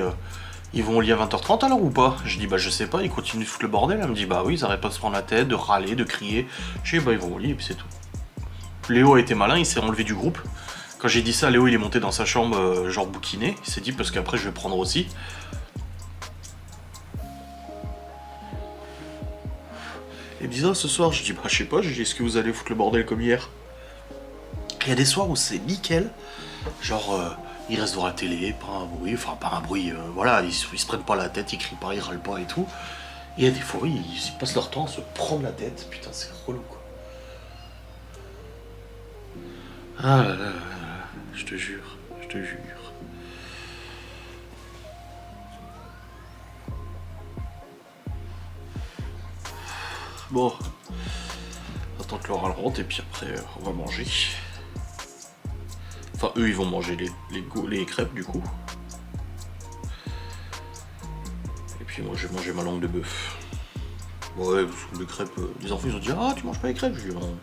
[SPEAKER 1] ils vont au lit à 20h30 alors ou pas? Je dis bah je sais pas, ils continuent de foutre le bordel, elle me dit bah oui ils arrêtent pas de se prendre la tête, de râler, de crier. Je dis bah ils vont au lit et puis c'est tout. Léo a été malin, il s'est enlevé du groupe. Quand j'ai dit ça, Léo il est monté dans sa chambre genre bouquiné, il s'est dit parce qu'après je vais prendre aussi. Et il me dit ah, ce soir, je dis bah je sais pas, je dis est-ce que vous allez foutre le bordel comme hier? Il y a des soirs où c'est nickel, genre ils restent devant la télé, pas un bruit, enfin pas un bruit, voilà, ils se prennent pas la tête, ils crient pas, ils râlent pas et tout. Et il y a des fois, ils passent leur temps à se prendre la tête, putain c'est relou quoi. Ah là là là là, je te jure, je te jure. Bon, attends que Laura rentre et puis après on va manger. Enfin eux ils vont manger les crêpes du coup. Et puis moi j'ai mangé ma langue de bœuf. Ouais, parce que les crêpes, les enfants ils ont dit ah tu manges pas les crêpes? Je dis non.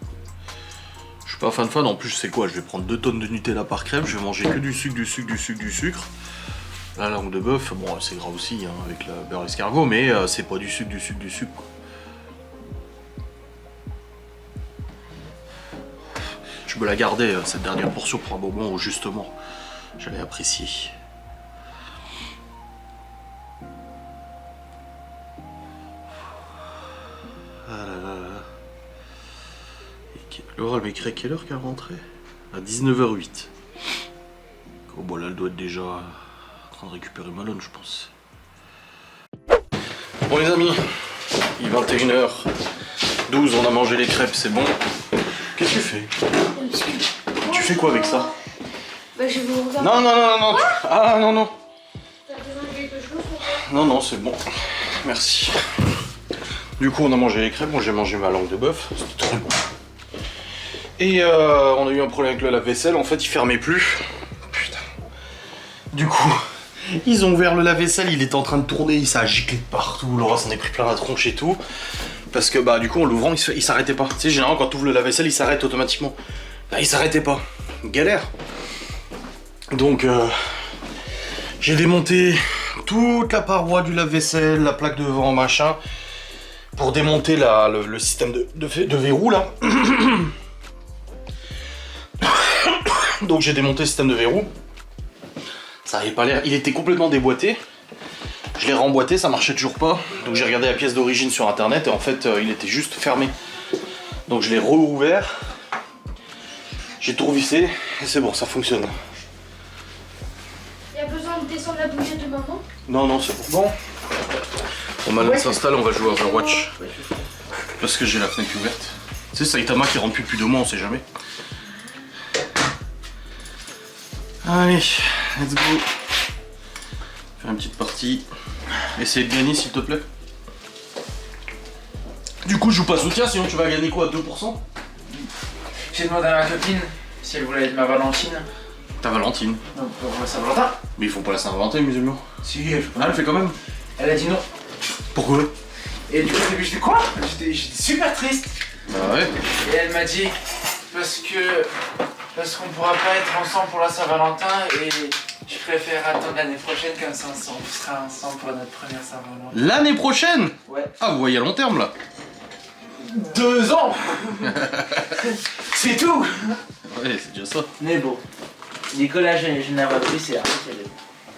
[SPEAKER 1] Je suis pas fan, en plus je sais quoi, je vais prendre 2 tonnes de Nutella par crêpe, je vais manger que du sucre, du sucre, du sucre, du sucre.
[SPEAKER 2] La langue de bœuf, bon, c'est gras aussi, hein, avec le beurre escargot, mais c'est pas du sucre, quoi. Je me la gardais, cette dernière portion, pour un moment où justement, j'allais apprécier. Ah là là là. Laura, elle m'écrit à quelle heure qu'elle rentrait? À 19h08. Oh bon, là, elle doit être déjà en train de récupérer Malone, je pense. Bon les amis, il est 21h12, on a mangé les crêpes, c'est bon. Qu'est-ce que tu fais? Tu fais quoi avec ça?
[SPEAKER 3] Bah je vais vous regarder.
[SPEAKER 2] Non, non, non, non, non. Ah non, non.
[SPEAKER 3] T'as besoin de quelque chose ou pas?
[SPEAKER 2] Non, non, c'est bon. Merci. Du coup, on a mangé les crêpes, bon, j'ai mangé ma langue de bœuf, c'était très bon. Et on a eu un problème avec le lave-vaisselle, en fait, il fermait plus. Putain. Du coup, ils ont ouvert le lave-vaisselle, il était en train de tourner, il s'est giclé de partout, Laura s'en est pris plein la tronche et tout. Parce que, bah, du coup, en l'ouvrant, il s'arrêtait pas. Tu sais, généralement, quand tu ouvres le lave-vaisselle, il s'arrête automatiquement. Là, il s'arrêtait pas. Galère. Donc, j'ai démonté toute la paroi du lave-vaisselle, la plaque devant, machin, pour démonter le système de verrou, là. Donc, j'ai démonté le système de verrou. Ça avait pas l'air... Il était complètement déboîté. Je l'ai remboîté, ça marchait toujours pas. Donc, j'ai regardé la pièce d'origine sur internet et en fait, il était juste fermé. Donc, je l'ai rouvert. J'ai tout revissé et c'est bon, ça fonctionne.
[SPEAKER 3] Il y a besoin de descendre la bougie de maman?
[SPEAKER 2] Non, non, c'est bon. Bon, Malone s'installe, on va jouer à Overwatch. Parce que j'ai la fenêtre ouverte. Tu sais, Saitama qui rentre plus depuis 2 mois, on sait jamais. Allez, let's go. Faire une petite partie. Essaye de gagner, s'il te plaît. Du coup, je joue pas soutien, sinon tu vas gagner quoi, 2%?
[SPEAKER 5] J'ai demandé à ma copine si elle voulait être ma Valentine.
[SPEAKER 2] Ta Valentine.
[SPEAKER 5] Non, pour la Saint-Valentin.
[SPEAKER 2] Mais ils font pas la Saint-Valentin, les musulmans.
[SPEAKER 5] Si, elle fait
[SPEAKER 2] Ah, elle fait quand même.
[SPEAKER 5] Elle a dit non.
[SPEAKER 2] Pourquoi?
[SPEAKER 5] Et du coup, au début, j'étais quoi? J'étais super triste.
[SPEAKER 2] Bah ouais.
[SPEAKER 5] Et elle m'a dit parce qu'on pourra pas être ensemble pour la Saint-Valentin et je préfère attendre l'année prochaine comme ça on sera ensemble pour notre première Saint-Valentin.
[SPEAKER 2] L'année prochaine?
[SPEAKER 5] Ouais.
[SPEAKER 2] Ah, vous voyez à long terme là.
[SPEAKER 5] 2 ans. C'est tout.
[SPEAKER 2] Ouais, c'est déjà ça.
[SPEAKER 5] Mais bon. Nicolas, je n'avais plus, c'est arrêté.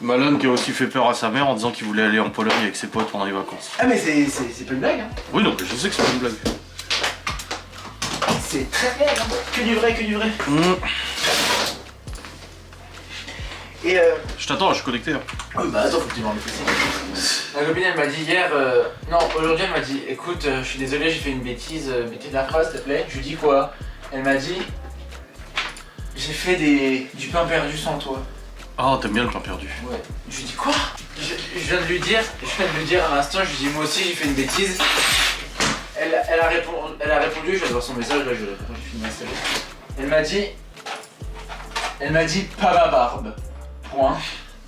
[SPEAKER 2] Malone qui a aussi fait peur à sa mère en disant qu'il voulait aller en Pologne avec ses potes pendant les vacances.
[SPEAKER 5] Ah mais c'est pas une blague hein.
[SPEAKER 2] Oui, donc je sais que c'est pas une blague.
[SPEAKER 5] C'est très réel hein. Que du vrai, que du vrai. Et
[SPEAKER 2] Je t'attends, je suis connecté. Hein.
[SPEAKER 5] Oui bah attends, faut que tu m'en le PC. Ma copine elle m'a dit hier, non aujourd'hui elle m'a dit écoute je suis désolé j'ai fait une bêtise, mettez de la phrase s'il te plaît. Je lui dis quoi? Elle m'a dit j'ai fait du pain perdu sans toi.
[SPEAKER 2] Ah, t'aimes bien le pain perdu.
[SPEAKER 5] Ouais. Je lui dis quoi? Je viens de lui dire à l'instant, je lui dis moi aussi j'ai fait une bêtise. Elle a répondu, je vais voir son message, là je vais répondre, j'ai fini ma série. Elle m'a dit pas ma barbe. Point.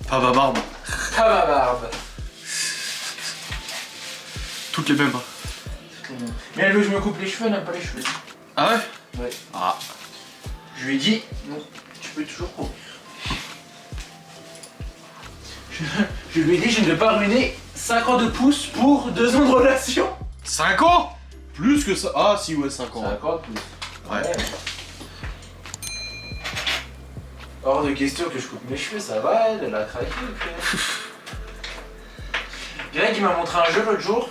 [SPEAKER 2] Pas ma barbe.
[SPEAKER 5] Pas ma barbe.
[SPEAKER 2] Toutes les mêmes.
[SPEAKER 5] Mais elle veut que je me coupe les cheveux, elle n'aime pas les cheveux.
[SPEAKER 2] Ah ouais?
[SPEAKER 5] Ouais.
[SPEAKER 2] Ah.
[SPEAKER 5] Je lui ai dit non, tu peux toujours couper. Je lui ai dit je ne vais pas ruiner 5 ans de pouce pour 2 ans de relation.
[SPEAKER 2] 5 ans? Plus que ça. Ah si, ouais, 5 ans.
[SPEAKER 5] 5 ans de plus.
[SPEAKER 2] Ouais.
[SPEAKER 5] Hors de question que je coupe mes cheveux, ça va, elle a craqué. Il y en a qui m'a montré un jeu l'autre jour.